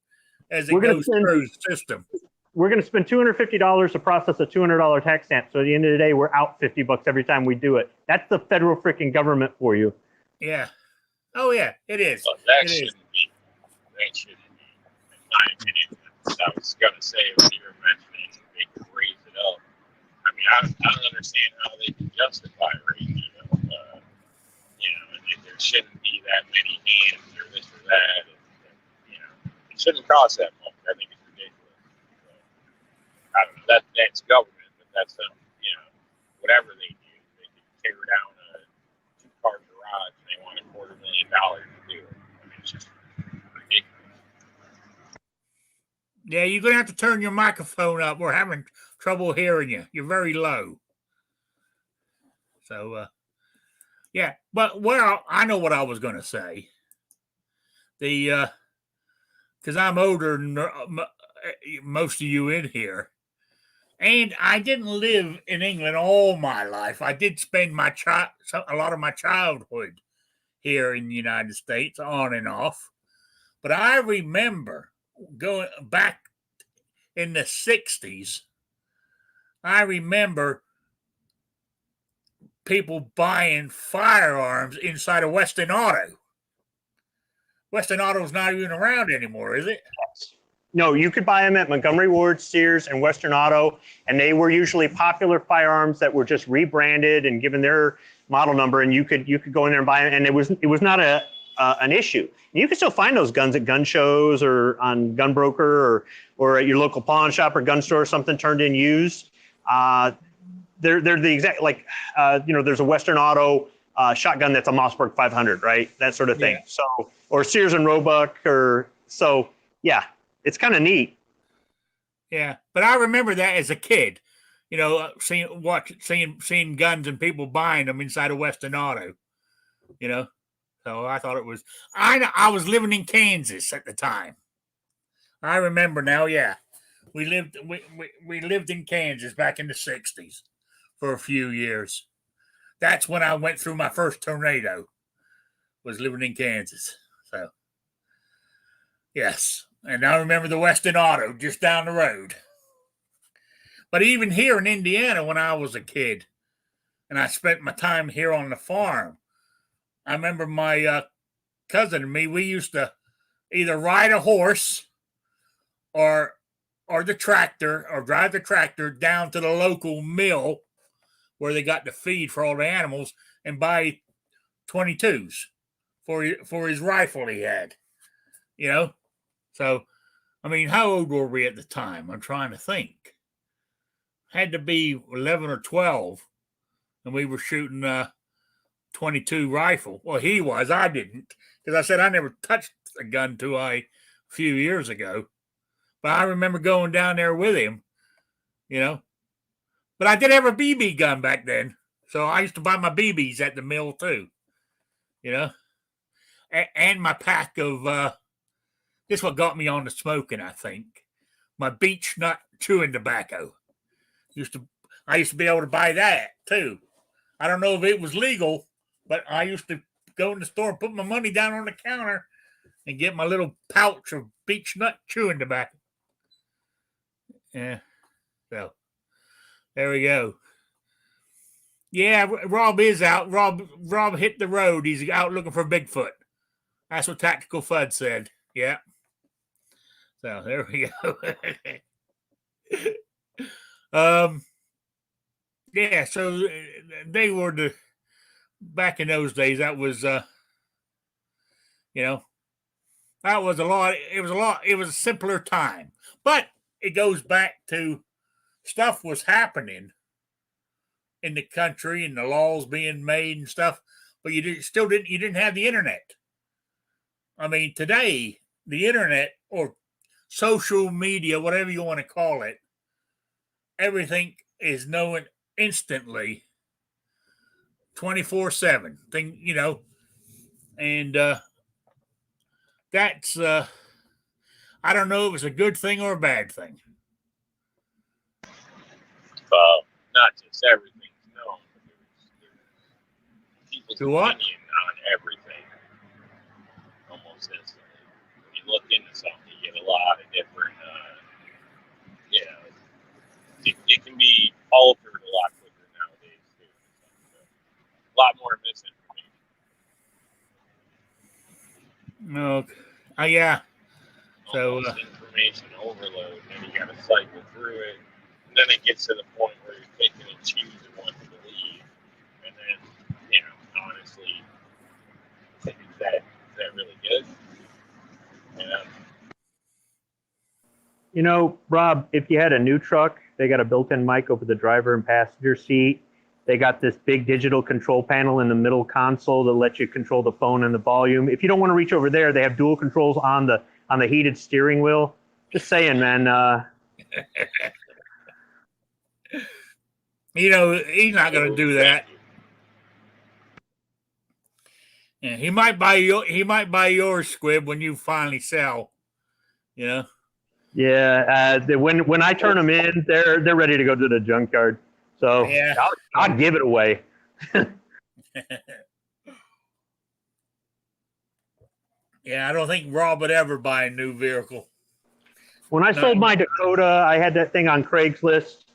as it goes through the system. We're going to spend $250 to process a $200 tax stamp. So at the end of the day, we're out $50 every time we do it. That's the federal freaking government for you. Yeah. Oh yeah, it is. Well, that shouldn't be. That shouldn't be. In my opinion, I was going to say when you were mentioning they could raise it up. I mean, I don't understand how they can justify raising it up. And there shouldn't be that many hands or this or that. It shouldn't cost that much. I think it's ridiculous. I don't know. That's government, but that's whatever they do, they can tear down a 2-car garage and they want $250,000 to do it. I mean, it's just ridiculous. Yeah, you're gonna have to turn your microphone up. We're having trouble hearing you. You're very low. So, yeah, but I know what I was gonna say. Because I'm older than most of you in here. And I didn't live in England all my life. I did spend a lot of my childhood here in the United States, on and off. But I remember going back in the 60s, I remember people buying firearms inside of Western Auto. Western Auto's not even around anymore, is it? No, you could buy them at Montgomery Ward, Sears, and Western Auto, and they were usually popular firearms that were just rebranded and given their model number, and you could go in there and buy them, and it was not an issue. You can still find those guns at gun shows or on Gun Broker or at your local pawn shop or gun store or something turned in used. They're the exact there's a Western Auto shotgun that's a Mossberg 500, right? That sort of thing. Yeah. So or Sears and Roebuck yeah. It's kind of neat. Yeah, but I remember that as a kid, seeing guns and people buying them inside of Western Auto, So I thought it was. I was living in Kansas at the time. I remember now. Yeah, we lived in Kansas back in the '60s for a few years. That's when I went through my first tornado. Was living in Kansas. So yes, and I remember the Weston Auto just down the road. But even here in Indiana, when I was a kid, and I spent my time here on the farm, I remember my cousin and me. We used to either ride a horse or the tractor or drive the tractor down to the local mill where they got the feed for all the animals and buy 22s for his rifle he had. You know, so I mean, how old were we at the time? I'm trying to think. Had to be 11 or 12, and we were shooting a 22 rifle. Well, he was. I didn't, because I said I never touched a gun till a few years ago. But I remember going down there with him, you know. But I did have a BB gun back then, so I used to buy my BBs at the mill too, you know. And my pack of this is what got me on the smoking, I think. My beech nut chewing tobacco. I used to be able to buy that too. I don't know if it was legal, but I used to go in the store and put my money down on the counter and get my little pouch of beech nut chewing tobacco. Yeah. So there we go. Yeah, Rob is out. Rob hit the road. He's out looking for Bigfoot. That's what Tactical Fud said. Yeah. So there we go. Yeah, so they were back in those days. That was, that was a lot. It was a simpler time, but it goes back to stuff was happening in the country and the laws being made and stuff, but you didn't have the internet. I mean, today, the internet or social media, whatever you want to call it, everything is known instantly 24/7 thing, and that's I don't know if it's a good thing or a bad thing. Not just everything's known, but there's people's To what? opinion on everything almost instantly. When you look into something, you get a lot of different, it can be altered a lot quicker nowadays too. So, a lot more misinformation. No, yeah. So Almost information overload, and then you got to cycle through it, and then it gets to the point where you're picking and choosing what to believe, and then honestly, is that really good? Rob, if you had a new truck, they got a built-in mic over the driver and passenger seat. They got this big digital control panel in the middle console that lets you control the phone and the volume. If you don't want to reach over there, they have dual controls on the heated steering wheel. Just saying, man. He's not going to do that. Yeah, he might buy yours, Squib, when you finally sell. Yeah, when I turn them in, they're ready to go to the junkyard. So yeah. I'll give it away. Yeah, I don't think Rob would ever buy a new vehicle. When I sold my Dakota, I had that thing on Craigslist,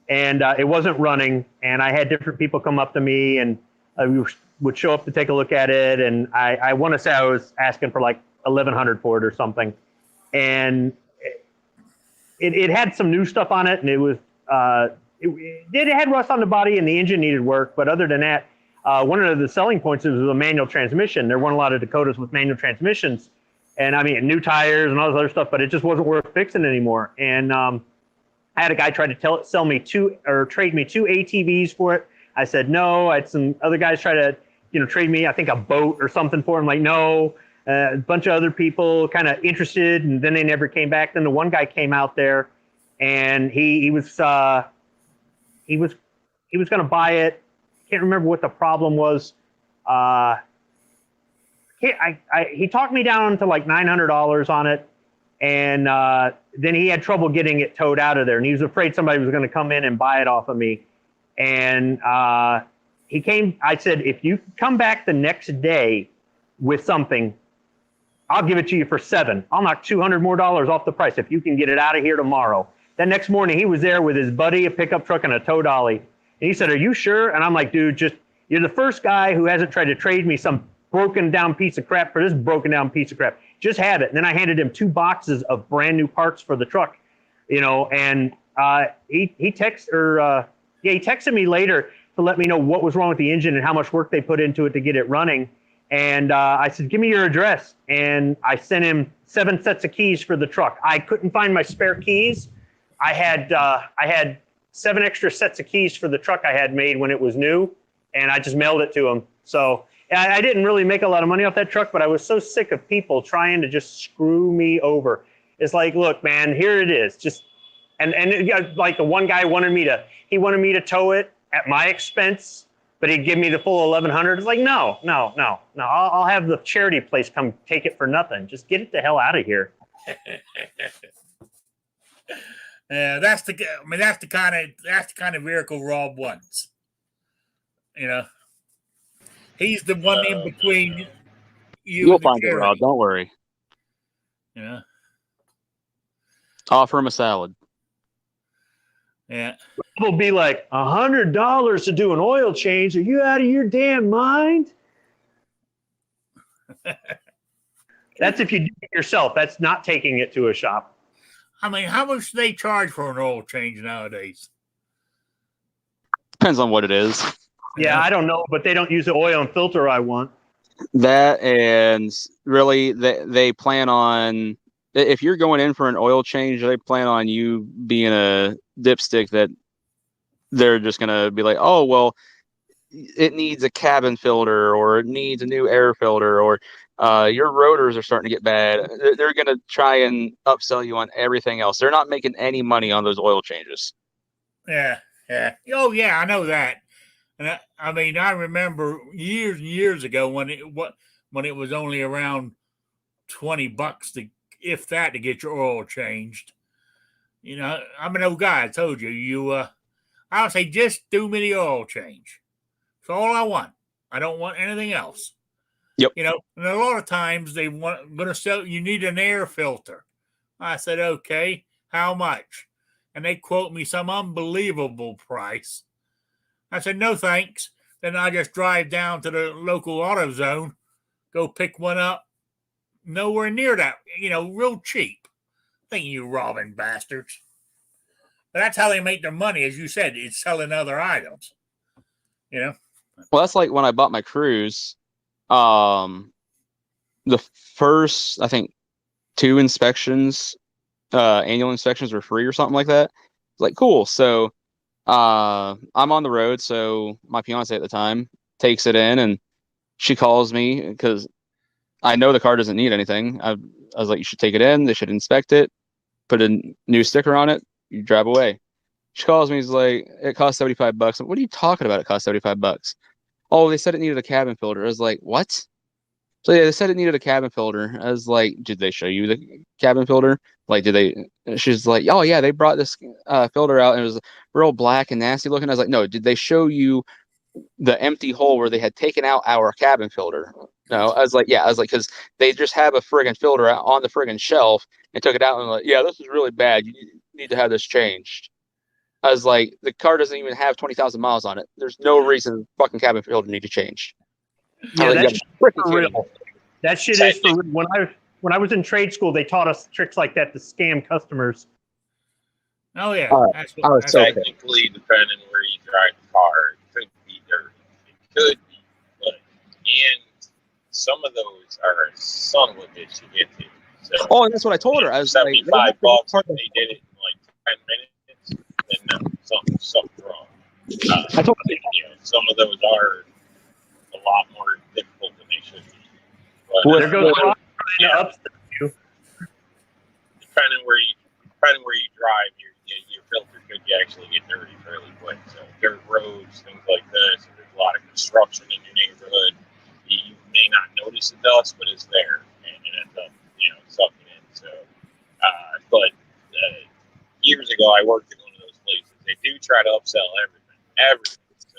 and it wasn't running. And I had different people come up to me, and we would show up to take a look at it. And I want to say I was asking for like $1,100 for it or something. And it had some new stuff on it, and it was it had rust on the body, and the engine needed work. But other than that, one of the selling points is a manual transmission. There weren't a lot of Dakotas with manual transmissions, and I mean new tires and all this other stuff, but it just wasn't worth fixing anymore. And I had a guy try to trade me two ATVs for it. I said no. I had some other guys try to trade me, I think, a boat or something for it. I'm like, no. A bunch of other people kind of interested, and then they never came back. Then the one guy came out there, and he was going to buy it. Can't remember what the problem was. he talked me down to like $900 on it, and then he had trouble getting it towed out of there, and he was afraid somebody was going to come in and buy it off of me. And he came. I said, if you come back the next day with something, I'll give it to you for $7. I'll knock $200 more off the price if you can get it out of here tomorrow. That next morning, he was there with his buddy, a pickup truck, and a tow dolly. And he said, are you sure? And I'm like, dude, you're the first guy who hasn't tried to trade me some broken down piece of crap for this broken down piece of crap. Just have it. And then I handed him 2 boxes of brand new parts for the truck, and he texted me later to let me know what was wrong with the engine and how much work they put into it to get it running. And I said, give me your address. And I sent him 7 sets of keys for the truck. I couldn't find my spare keys. I had 7 extra sets of keys for the truck I had made when it was new, and I just mailed it to him. So I didn't really make a lot of money off that truck, but I was so sick of people trying to just screw me over. It's like, look, man, here it is. Just and like the one guy wanted me to tow it at my expense, but he'd give me the full $1,100. It's like, no. I'll have the charity place come take it for nothing. Just get it the hell out of here. Yeah, that's the kind of vehicle Rob wants. He's the one in between you. You'll and the find it, charity. Rob. Don't worry. Yeah. Offer him a salad. Yeah. People be like, $100 to do an oil change. Are you out of your damn mind? That's if you do it yourself. That's not taking it to a shop. I mean, how much do they charge for an oil change nowadays? Depends on what it is. Yeah, I don't know, but they don't use the oil and filter I want. That, and really they plan on, if you're going in for an oil change, they plan on you being a dipstick that they're just going to be like, oh, well, it needs a cabin filter, or it needs a new air filter, or your rotors are starting to get bad. They're going to try and upsell you on everything else. They're not making any money on those oil changes. Yeah. Oh, yeah, I know that. And I remember years and years ago when it was only around $20 to get your oil changed. I'm an old guy. I told you. I would say just do me the oil change. That's all I want. I don't want anything else. Yep. And a lot of times they going to sell. You need an air filter. I said, okay, how much? And they quote me some unbelievable price. I said, no, thanks. Then I just drive down to the local AutoZone, go pick one up. Nowhere near that, real cheap. Think you robbing bastards. But that's how they make their money, as you said. It's selling other items. Well, that's like when I bought my Cruise. The first, I think, 2 inspections, annual inspections were free or something like that. It's like, cool. So I'm on the road, so my fiance at the time takes it in, and she calls me because I know the car doesn't need anything. I was like, you should take it in. They should inspect it, put a new sticker on it. You drive away. She calls me. He's like, it costs $75. What are you talking about? It costs $75. Oh, they said it needed a cabin filter. I was like, what? So yeah, they said it needed a cabin filter. I was like, did they show you the cabin filter? Like, did they? She's like, oh yeah, they brought this filter out and it was real black and nasty looking. I was like, no, did they show you the empty hole where they had taken out our cabin filter? No, I was like, yeah, because they just have a friggin' filter out on the friggin' shelf and took it out and like, yeah, this is really bad. You need to have this changed. I was like, the car doesn't even have 20,000 miles on it. There's no reason the fucking cabin filter need to change. Yeah, like, that's for real. That shit is for real. When I was in trade school, they taught us tricks like that to scam customers. Oh yeah, technically, depending where you drive the car, it could be dirty. It could be, and some of those are a son of a bitch to get to. So, and that's what I told her. I was like, $75. They did it in like 10 minutes. Then no, something's wrong. I told her, some of those are a lot more difficult than they should be. But, there goes you. Depending where you drive, your filter could actually get dirty fairly quick. So dirt roads, things like this. If there's a lot of construction in your neighborhood, you may may not notice the dust, but it's there, and it ends up, sucking in. So, but years ago, I worked in one of those places. They do try to upsell everything. So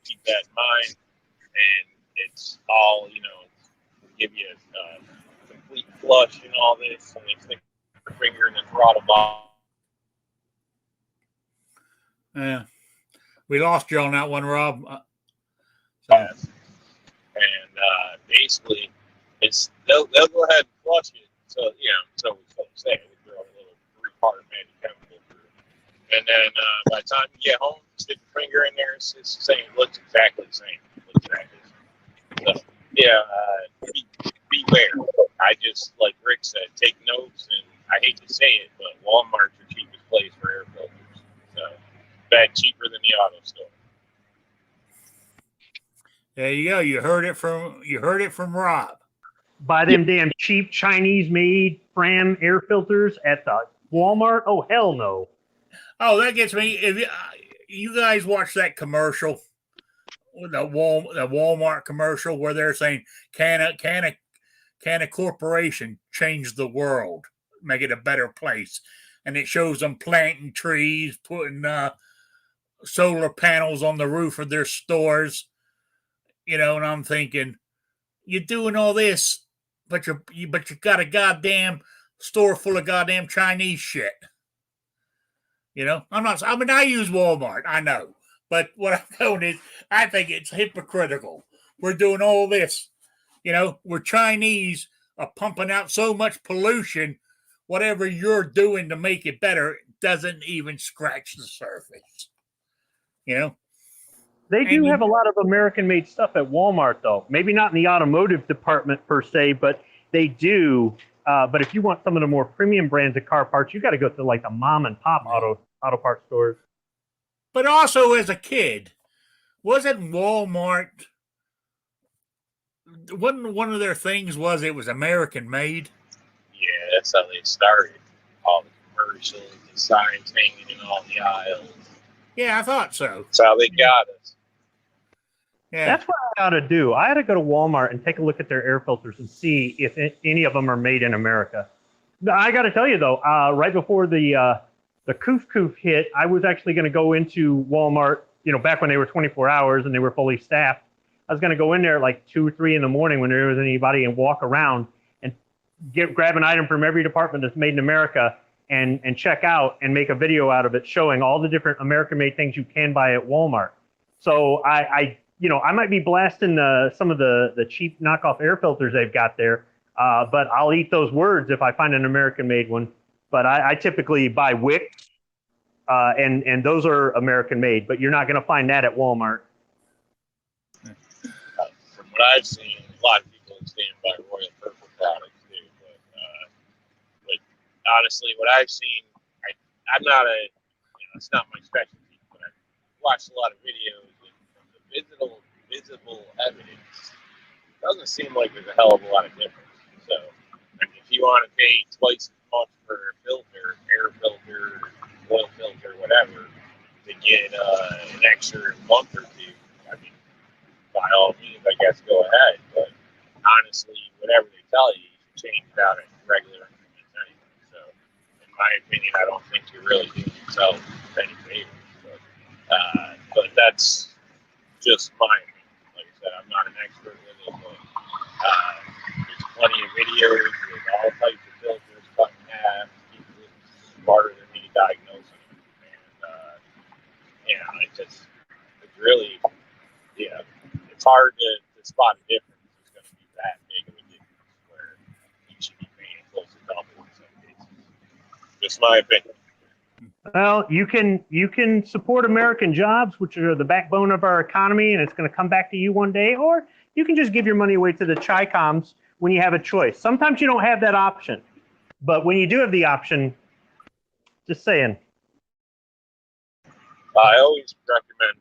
keep that in mind, and it's all, give you a complete flush and all this, and they stick their finger in the throttle bottom. Yeah, we lost you on that one, Rob. And basically, they'll go ahead and flush it. So so we say we throw a little 3-part magic chemical through, and then by the time you get home, stick your finger in there. It's the same. It looks exactly the same. So, beware. I just, like Rick said, take notes, and I hate to say it, but Walmart's the cheapest place for air filters. So, bet cheaper than the auto store. There you go. You heard it from Rob. Buy them damn cheap Chinese-made Fram air filters at the Walmart? Oh, hell no. Oh, that gets me. If you guys watch that commercial, the Walmart commercial where they're saying, "Can a corporation change the world, make it a better place?" And it shows them planting trees, putting solar panels on the roof of their stores. And I'm thinking, you're doing all this, but you got a goddamn store full of goddamn Chinese shit. I use Walmart, I know, but what I'm going is, I think it's hypocritical. We're doing all this, we're Chinese are pumping out so much pollution. Whatever you're doing to make it better doesn't even scratch the surface. They do have a lot of American-made stuff at Walmart, though. Maybe not in the automotive department per se, but they do. But if you want some of the more premium brands of car parts, you got to go to like the mom and pop auto parts stores. But also, as a kid, wasn't Walmart? One of their things was it was American made. Yeah, that's how they started. All the commercials, the signs hanging in all the aisles. Yeah, I thought so. That's how they got us. Yeah. That's what I ought to do. I ought to go to Walmart and take a look at their air filters and see if any of them are made in America. I got to tell you, though, right before the Koof hit, I was actually going to go into Walmart, back when they were 24 hours and they were fully staffed. I was going to go in there at like 2 or 3 in the morning when there was anybody and walk around and grab an item from every department that's made in America and check out and make a video out of it showing all the different American-made things you can buy at Walmart. So I might be blasting some of the cheap knockoff air filters they've got there, but I'll eat those words if I find an American-made one. But I typically buy Wick, and those are American-made, but you're not going to find that at Walmart. From what I've seen, a lot of people stand by Royal Purple products too. But honestly, what I've seen, I'm not it's not my specialty, but I've watched a lot of videos. The visible evidence doesn't seem like there's a hell of a lot of difference. So, if you want to pay twice as much for a filter, air filter, oil filter, whatever, to get an extra month or two, by all means, I guess go ahead. But honestly, whatever they tell you, you should change it out in regular increments anyway. So, in my opinion, I don't think you're really doing yourself any favors. But that's just my opinion. Like I said, I'm not an expert with it, but there's plenty of videos with all types of filters cut in half. People smarter than me diagnosing it. And it's really, it's hard to spot a difference. It's going to be that big of a difference where you should be paying close to double in some cases. Just my opinion. Well, you can support American jobs, which are the backbone of our economy, and it's going to come back to you one day, or you can just give your money away to the Chi-Coms when you have a choice. Sometimes you don't have that option, but when you do have the option, just saying. I always recommend American.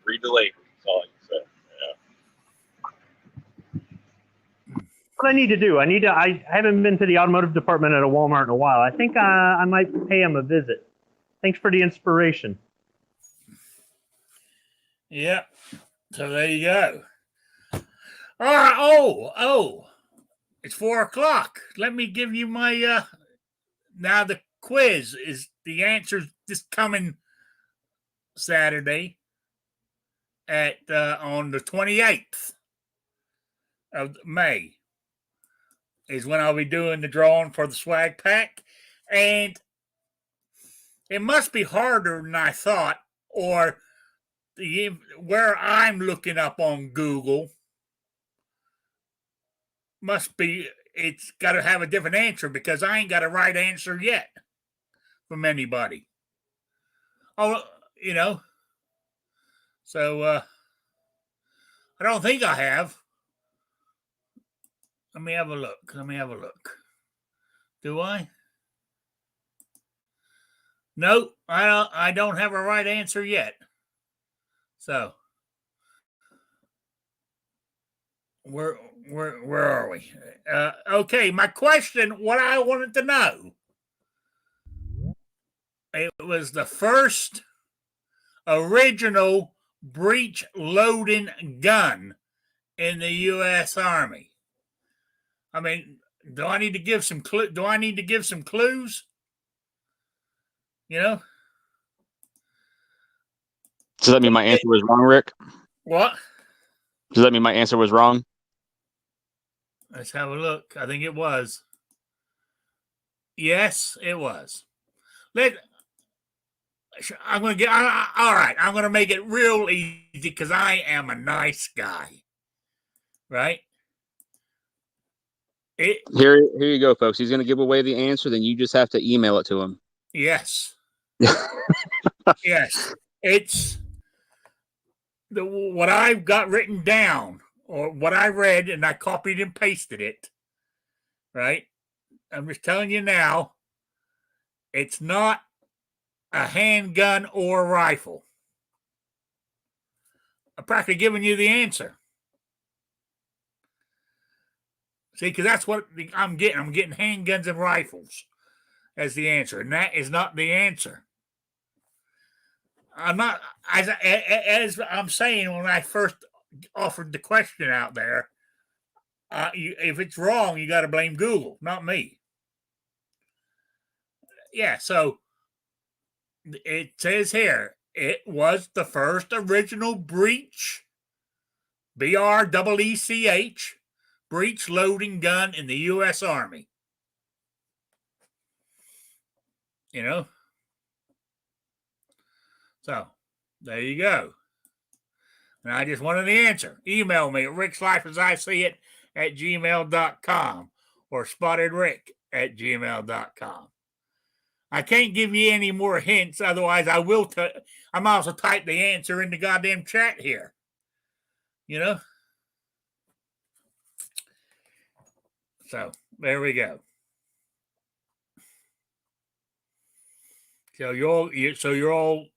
Read the label. That's all I can say. What I need to do, I haven't been to the automotive department at a Walmart in a while. I think I might pay them a visit. Thanks for the inspiration. Yep. So there you go. All right. Oh. It's 4:00. Let me give you my now the quiz is the answers this coming Saturday at on the 28th of May is when I'll be doing the drawing for the swag pack. And it must be harder than I thought, or where I'm looking up on Google must be it's got to have a different answer because I ain't got a right answer yet from anybody. Oh, so I don't think I have. Let me have a look. Do I? Nope, I don't have a right answer yet. So where are we? Okay, my question, what I wanted to know. It was the first original breech loading gun in the U.S. Army. I mean, do I need to give some clues? Does that mean my answer was wrong, Rick? What? Does that mean my answer was wrong? Let's have a look. I think it was. Yes, it was. I'm going to get, all right, I'm going to make it real easy because I am a nice guy. Right? Here you go, folks. He's going to give away the answer, then you just have to email it to him. Yes. Yes. It's what I've got written down or what I read and I copied and pasted it. Right? I'm just telling you now, it's not a handgun or a rifle. I'm practically giving you the answer. See, because that's what I'm getting. I'm getting handguns and rifles as the answer, and that is not the answer. I'm not, as I'm saying when I first offered the question out there, if it's wrong, you got to blame Google, not me. Yeah, so it says here, it was the first original breech, BREECH, breech loading gun in the U.S. Army. So, there you go. And I just wanted the answer. Email me at rickslife@gmail.com or spottedrick@gmail.com. I can't give you any more hints, otherwise I will. I'm also type the answer in the goddamn chat here. So there we go. So you're all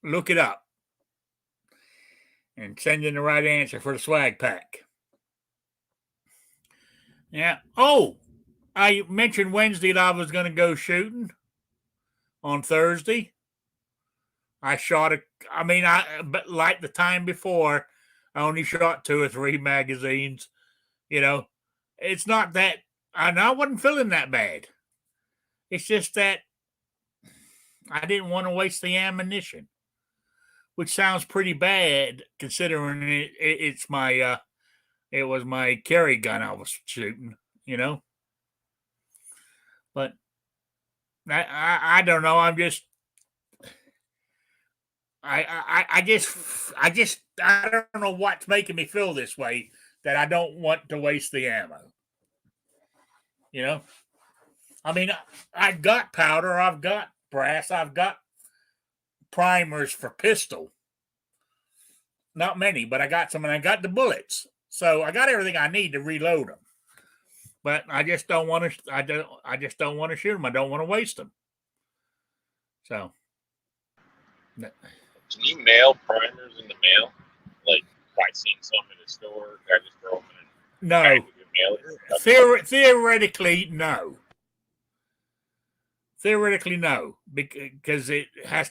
look it up and send in the right answer for the swag pack. Yeah. Oh, I mentioned Wednesday that I was going to go shooting. On Thursday, I shot but like the time before, I only shot 2 or 3 magazines. It's not that, and I wasn't feeling that bad. It's just that I didn't want to waste the ammunition, which sounds pretty bad considering it's my, it was my carry gun I was shooting, But I don't know. I'm just, I don't know what's making me feel this way that I don't want to waste the ammo. I mean, I've got powder, I've got brass, I've got primers for pistol. Not many, but I got some, and I got the bullets. So I got everything I need to reload them. But I just don't want to. I just don't want to shoot them. I don't want to waste them. So. Can you mail primers in the mail? Like, if I seen some in the store, I just throw them in. No. Theoretically, no. Theoretically, no, because it has.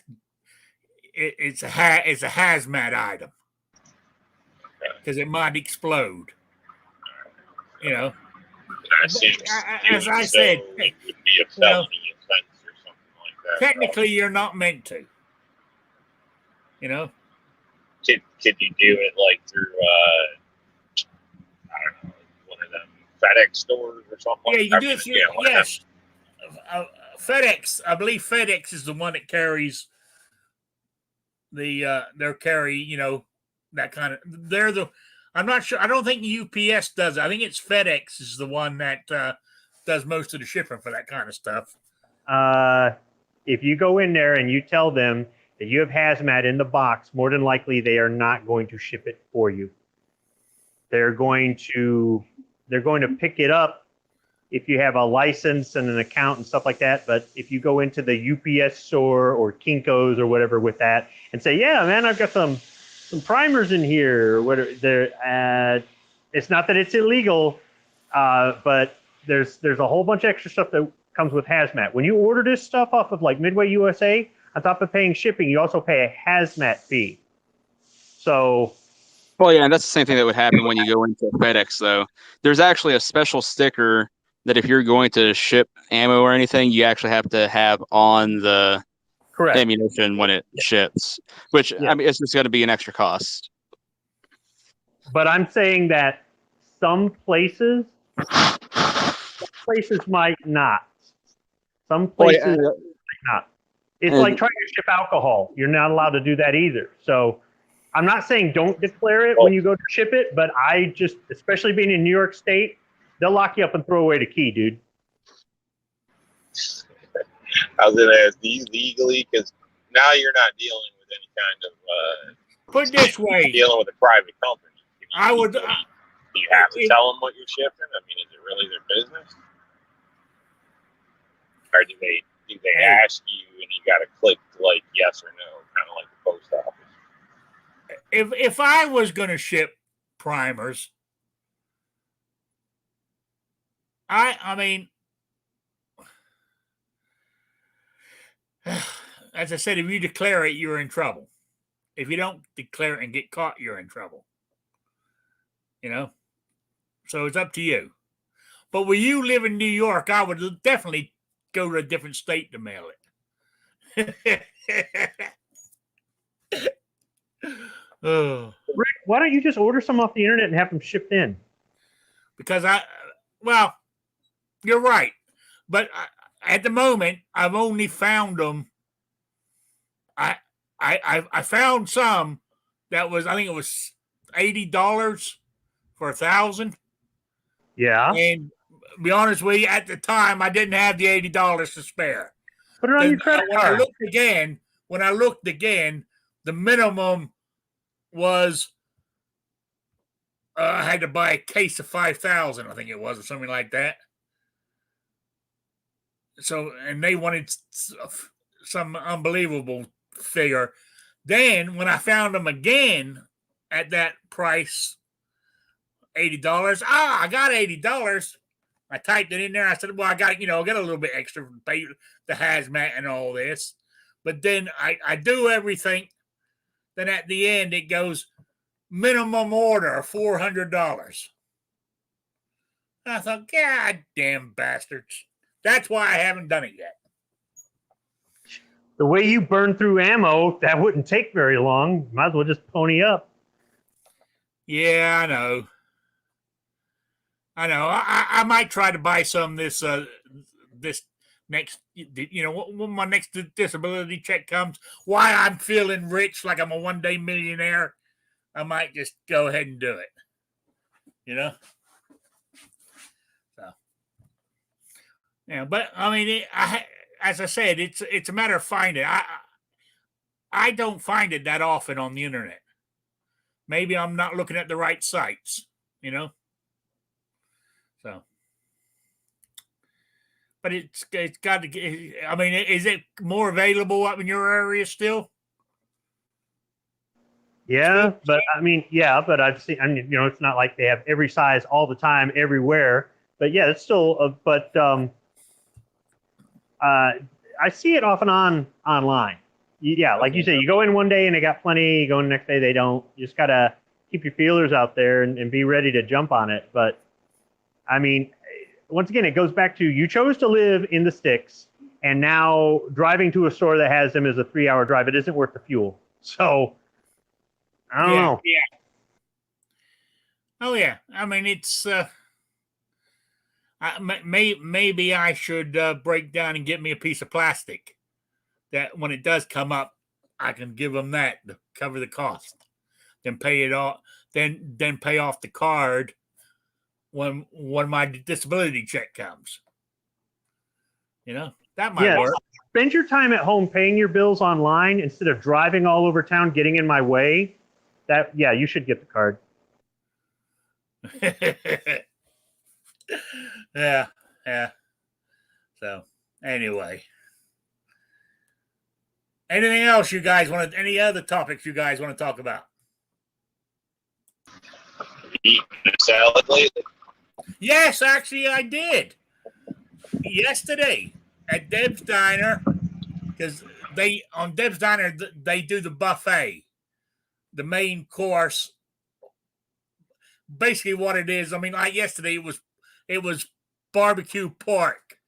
It's a hazmat item. because it might explode. You know, That seems as I doing said, so would be a you know, felony offense or something like that. technically you're not meant to. You know, Could you do it like through I don't know, one of them FedEx stores or something? yeah, you can I do mean, it through. yeah, one of them. Yes, FedEx. I believe FedEx is the one that carries their carry. You know, that kind of. They're the. I'm not sure. I don't think UPS does it. I think it's FedEx is the one that does most of the shipping for that kind of stuff. If you go in there and you tell them that you have hazmat in the box, more than likely they are not going to ship it for you. They're going to pick it up if you have a license and an account and stuff like that. But if you go into the UPS store or Kinko's or whatever with that and say, "Yeah, man, I've got some primers in here," or whatever, it's not that it's illegal, but there's a whole bunch of extra stuff that comes with hazmat. When you order this stuff off of like Midway USA, on top of paying shipping, you also pay a hazmat fee. So, Well, yeah, and that's the same thing that would happen when you go into FedEx, though. There's actually a special sticker that if you're going to ship ammo or anything, you actually have to have on the correct. ammunition when it ships, which, Yeah. I mean, it's just going to be an extra cost. But I'm saying that some places might not. Some places might not. It's like trying to ship alcohol. You're not allowed to do that either. So I'm not saying don't declare it when you go to ship it, but I just, especially being in New York State, they'll lock you up and throw away the key, dude. I was gonna ask, do you legally? Because now you're not dealing with any kind of Put it this way, dealing with a private company. I would. Do you have to tell them what you're shipping? I mean, is it really their business, or do they ask you and you got to click like yes or no, kind of like the post office? If I was going to ship primers, I mean, as I said, if you declare it, you're in trouble. If you don't declare it and get caught, you're in trouble. You know, so it's up to you. But when you live in New York, I would definitely go to a different state to mail it. Oh. Rick, why don't you just order some off the internet and have them shipped in? Because well, you're right. But at the moment, I've only found them. I found some that was, I think it was $80 for 1,000. Yeah. And to be honest with you, at the time, I didn't have the $80 to spare. Put it on your credit when card. When I looked again, the minimum was I had to buy a case of 5,000, I think it was, or something like that. So, and they wanted some unbelievable figure. Then, when I found them again at that price, $80. I got $80. I typed it in there. I said, well, I got, I got a little bit extra to pay the hazmat and all this. But then I do everything. Then at the end, it goes minimum order $400. I thought, God damn bastards. That's why I haven't done it yet. The way you burn through ammo, that wouldn't take very long. Might as well just pony up. Yeah, I know. I might try to buy some this next, when my next disability check comes. Why I'm feeling rich, like I'm a one-day millionaire, I might just go ahead and do it. So, yeah, but I mean, as I said, it's a matter of finding. I don't find it that often on the internet. Maybe I'm not looking at the right sites, So, but it's got to get. I mean, is it more available up in your area still? Yeah, but I mean, but I've seen. I mean, it's not like they have every size all the time everywhere. But yeah, it's still. I see it off and on online. Yeah, like you say, you go in one day and they got plenty. You go in the next day, they don't. You just gotta keep your feelers out there and be ready to jump on it. But I mean, once again, it goes back to you chose to live in the sticks, and now driving to a store that has them is a 3-hour drive. It isn't worth the fuel. So I don't know. Yeah. Oh yeah. I mean, it's maybe I should break down and get me a piece of plastic that when it does come up, I can give them that to cover the cost. Then pay it off. Then pay off the card when my disability check comes. You know, that might work. Spend your time at home paying your bills online instead of driving all over town, getting in my way. You should get the card. Yeah. So anyway, anything else you guys want to? Any other topics you guys want to talk about? Eating a salad lately? Yes, actually, I did yesterday at Deb's Diner, because on Deb's Diner they do the buffet, the main course. Basically, what it is, I mean, like yesterday, it was barbecue pork,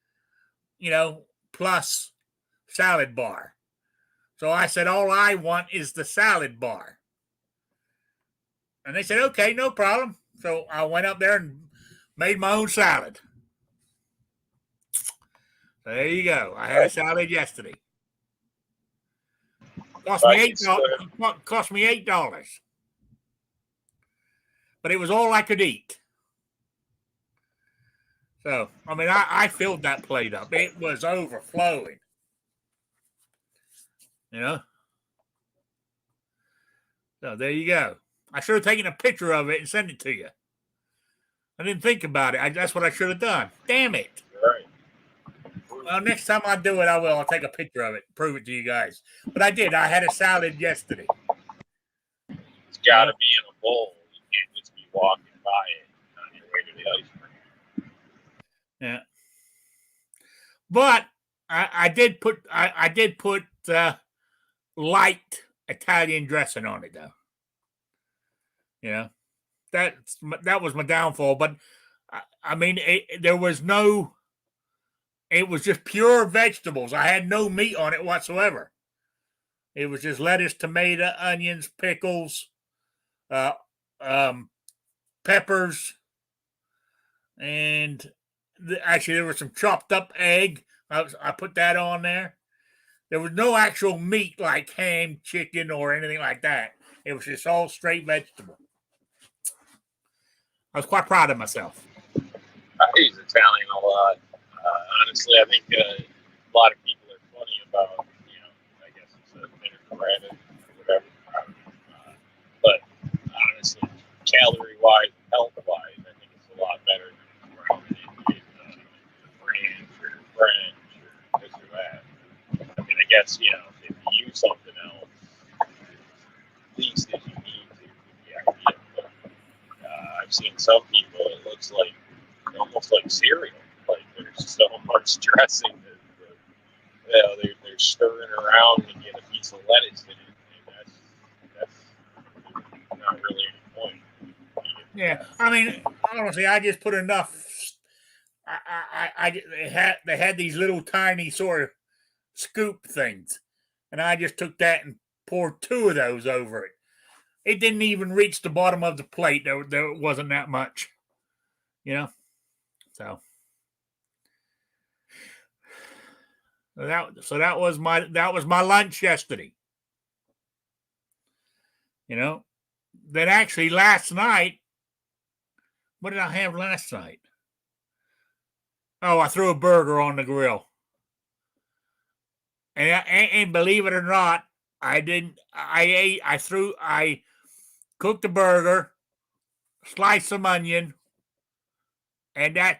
plus salad bar. So I said, all I want is the salad bar. And they said, okay, no problem. So I went up there and made my own salad. So there you go. I had a salad yesterday. Cost me $8. But it was all I could eat. So, I mean, I filled that plate up. It was overflowing. So there you go. I should have taken a picture of it and sent it to you. I didn't think about it. That's what I should have done. Damn it. Right. Well, next time I do it, I will. I'll take a picture of it, prove it to you guys. But I did. I had a salad yesterday. It's got to be in a bowl. You can't just be walking by it on your way to the ice cream. Yeah. But I did put light Italian dressing on it, though. That was my downfall. But I mean, it was just pure vegetables. I had no meat on it whatsoever. It was just lettuce, tomato, onions, pickles, peppers, and actually there was some chopped up egg. I put that on there. There was no actual meat like ham, chicken, or anything like that. It was just all straight vegetable. I was quite proud of myself. I use Italian a lot. Honestly, I think a lot of people are funny about, I guess it's a minute granted or whatever. But honestly, calorie-wise, health-wise, I think it's a lot better than grounded in ranch or French or this or that. I mean, I guess, if you use something else, at least if you need to, would be ideal. But I've seen some people, it looks like almost like cereal. Like there's so much dressing that they're stirring around to get a piece of lettuce in it, and that's not really any point. Yeah, I mean, honestly, I just put enough. They had these little tiny sort of scoop things, and I just took that and poured 2 of those over it. It didn't even reach the bottom of the plate. There wasn't that much, So that was my lunch yesterday. Then actually last night, what did I have last night? Oh, I threw a burger on the grill. And believe it or not, I didn't. I cooked the burger, sliced some onion, and I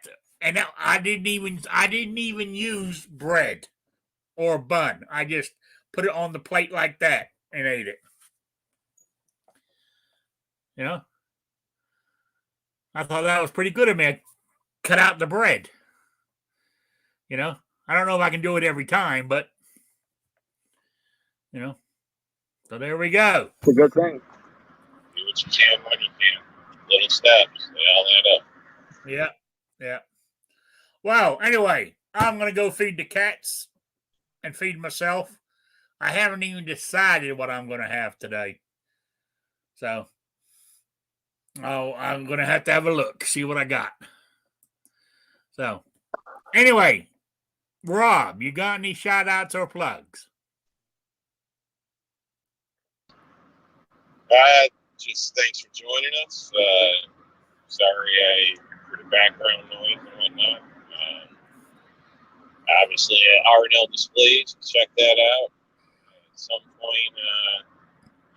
didn't even use bread or bun. I just put it on the plate like that and ate it. I thought that was pretty good of me. I cut out the bread. I don't know if I can do it every time, but so there we go. It's a good thing. Do what what you can when you can. Little steps, they all add up. Yeah. Yeah. Well, anyway, I'm going to go feed the cats and feed myself. I haven't even decided what I'm going to have today. So, I'm going to have a look, see what I got. So, anyway, Rob, you got any shout outs or plugs? Just thanks for joining us. Sorry for the background noise and whatnot. Obviously, R&L Displays, check that out. At some point,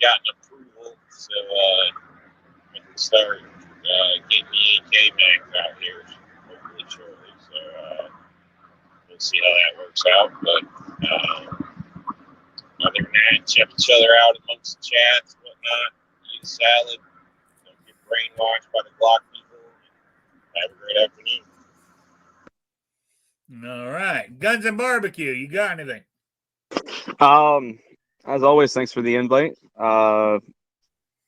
gotten approval, so we can start getting the AK mags out here hopefully shortly. So we'll see how that works out. But other than that, check each other out amongst the chats and whatnot. Eat a salad. Don't get brainwashed by the Glock people. Have a great afternoon. All right. Guns and Barbecue, you got anything? As always, thanks for the invite.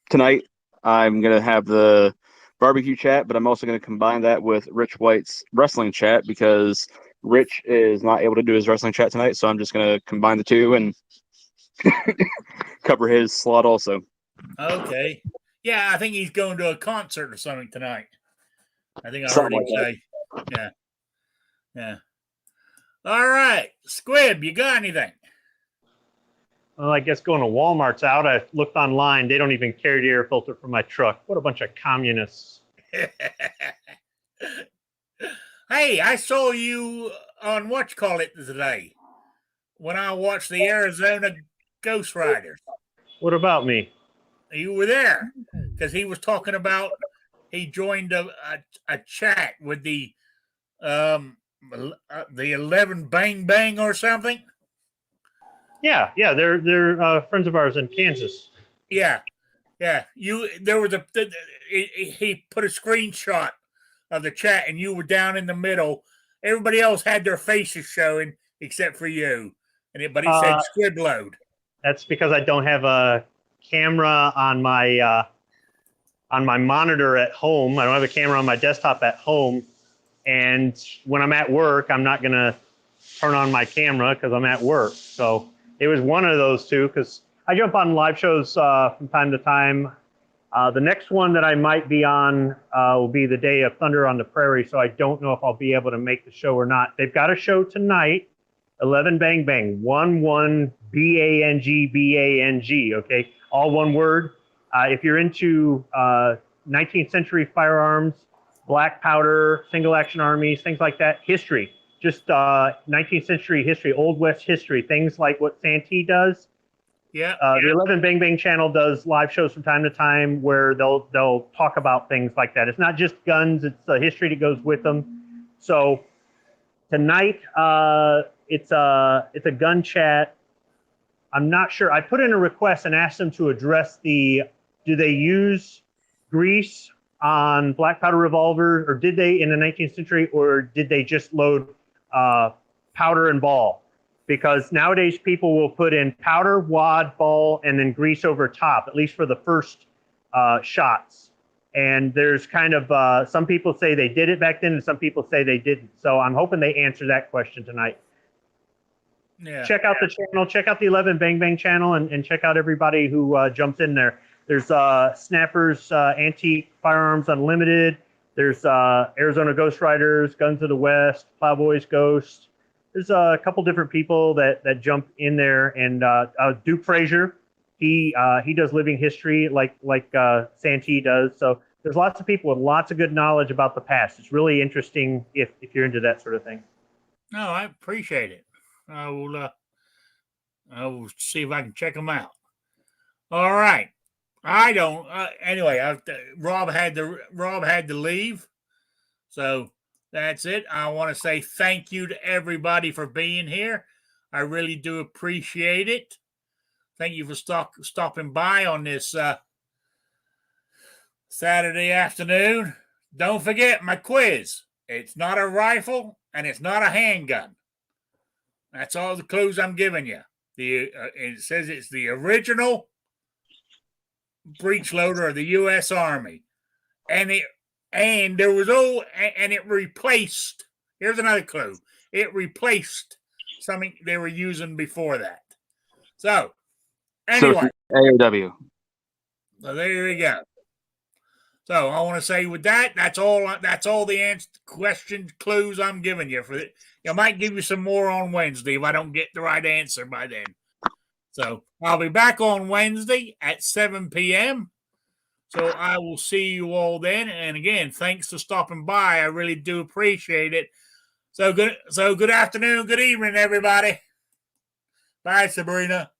Tonight, I'm going to have the barbecue chat, but I'm also going to combine that with Rich White's wrestling chat because Rich is not able to do his wrestling chat tonight. So I'm just going to combine the two and cover his slot also. Okay. Yeah, I think he's going to a concert or something tonight. I think I heard Something him like say. Yeah. Yeah. All right. Squib, you got anything? Well, I guess going to Walmart's out. I looked online. They don't even carry the air filter for my truck. What a bunch of communists. Hey, I saw you on whatchamacallit today when I watched the Arizona Ghost Riders. What about me? You were there because he was talking about he joined a chat with the 11 Bang Bang or something. Yeah, they're friends of ours in Kansas. Yeah. There was he put a screenshot of the chat and you were down in the middle. Everybody else had their faces showing except for you. But it said squib load. That's because I don't have a camera on my monitor at home. I don't have a camera on my desktop at home. And when I'm at work, I'm not going to turn on my camera because I'm at work. So it was one of those two because I jump on live shows from time to time. The next one that I might be on will be the day of Thunder on the Prairie. So I don't know if I'll be able to make the show or not. They've got a show tonight, 11 Bang Bang, 11 BANG, okay? All one word. If you're into 19th century firearms, black powder, single action armies, things like that, history, just 19th century history, Old West history, things like what Santee does. Yeah. The 11 Bang Bang channel does live shows from time to time where they'll talk about things like that. It's not just guns, it's the history that goes with them. So tonight, it's a gun chat. I'm not sure. I put in a request and asked them to address do they use grease on black powder revolvers, or did they in the 19th century, or did they just load powder and ball? Because nowadays people will put in powder, wad, ball, and then grease over top, at least for the first shots. And there's kind of, some people say they did it back then and some people say they didn't. So I'm hoping they answer that question tonight. Yeah. Check out the channel, check out the 11 Bang Bang channel and check out everybody who jumps in there. There's Snappers, Antique Firearms Unlimited. There's Arizona Ghost Riders, Guns of the West, Plowboys Ghost. There's a couple different people that jump in there, and Duke Frazier, he does living history like Santee does. So there's lots of people with lots of good knowledge about the past. It's really interesting if you're into that sort of thing. No, I appreciate it. I will see if I can check them out. All right. I don't. Anyway, Rob had to leave, so that's it. I want to say thank you to everybody for being here. I really do appreciate it. Thank you for stopping by on this Saturday afternoon. Don't forget my quiz. It's not a rifle and it's not a handgun. That's all the clues I'm giving you. It says it's the original breech loader of the U.S. Army, and it replaced. Here's another clue. It replaced something they were using before that. So anyway, AOW. so there you go. So I want to say with that, that's all the answer, questions, clues I'm giving you for it. I might give you some more on Wednesday if I don't get the right answer by then. So I'll be back on Wednesday at 7 p.m. So I will see you all then. And again, thanks for stopping by. I really do appreciate it. So good afternoon, good evening, everybody. Bye, Sabrina.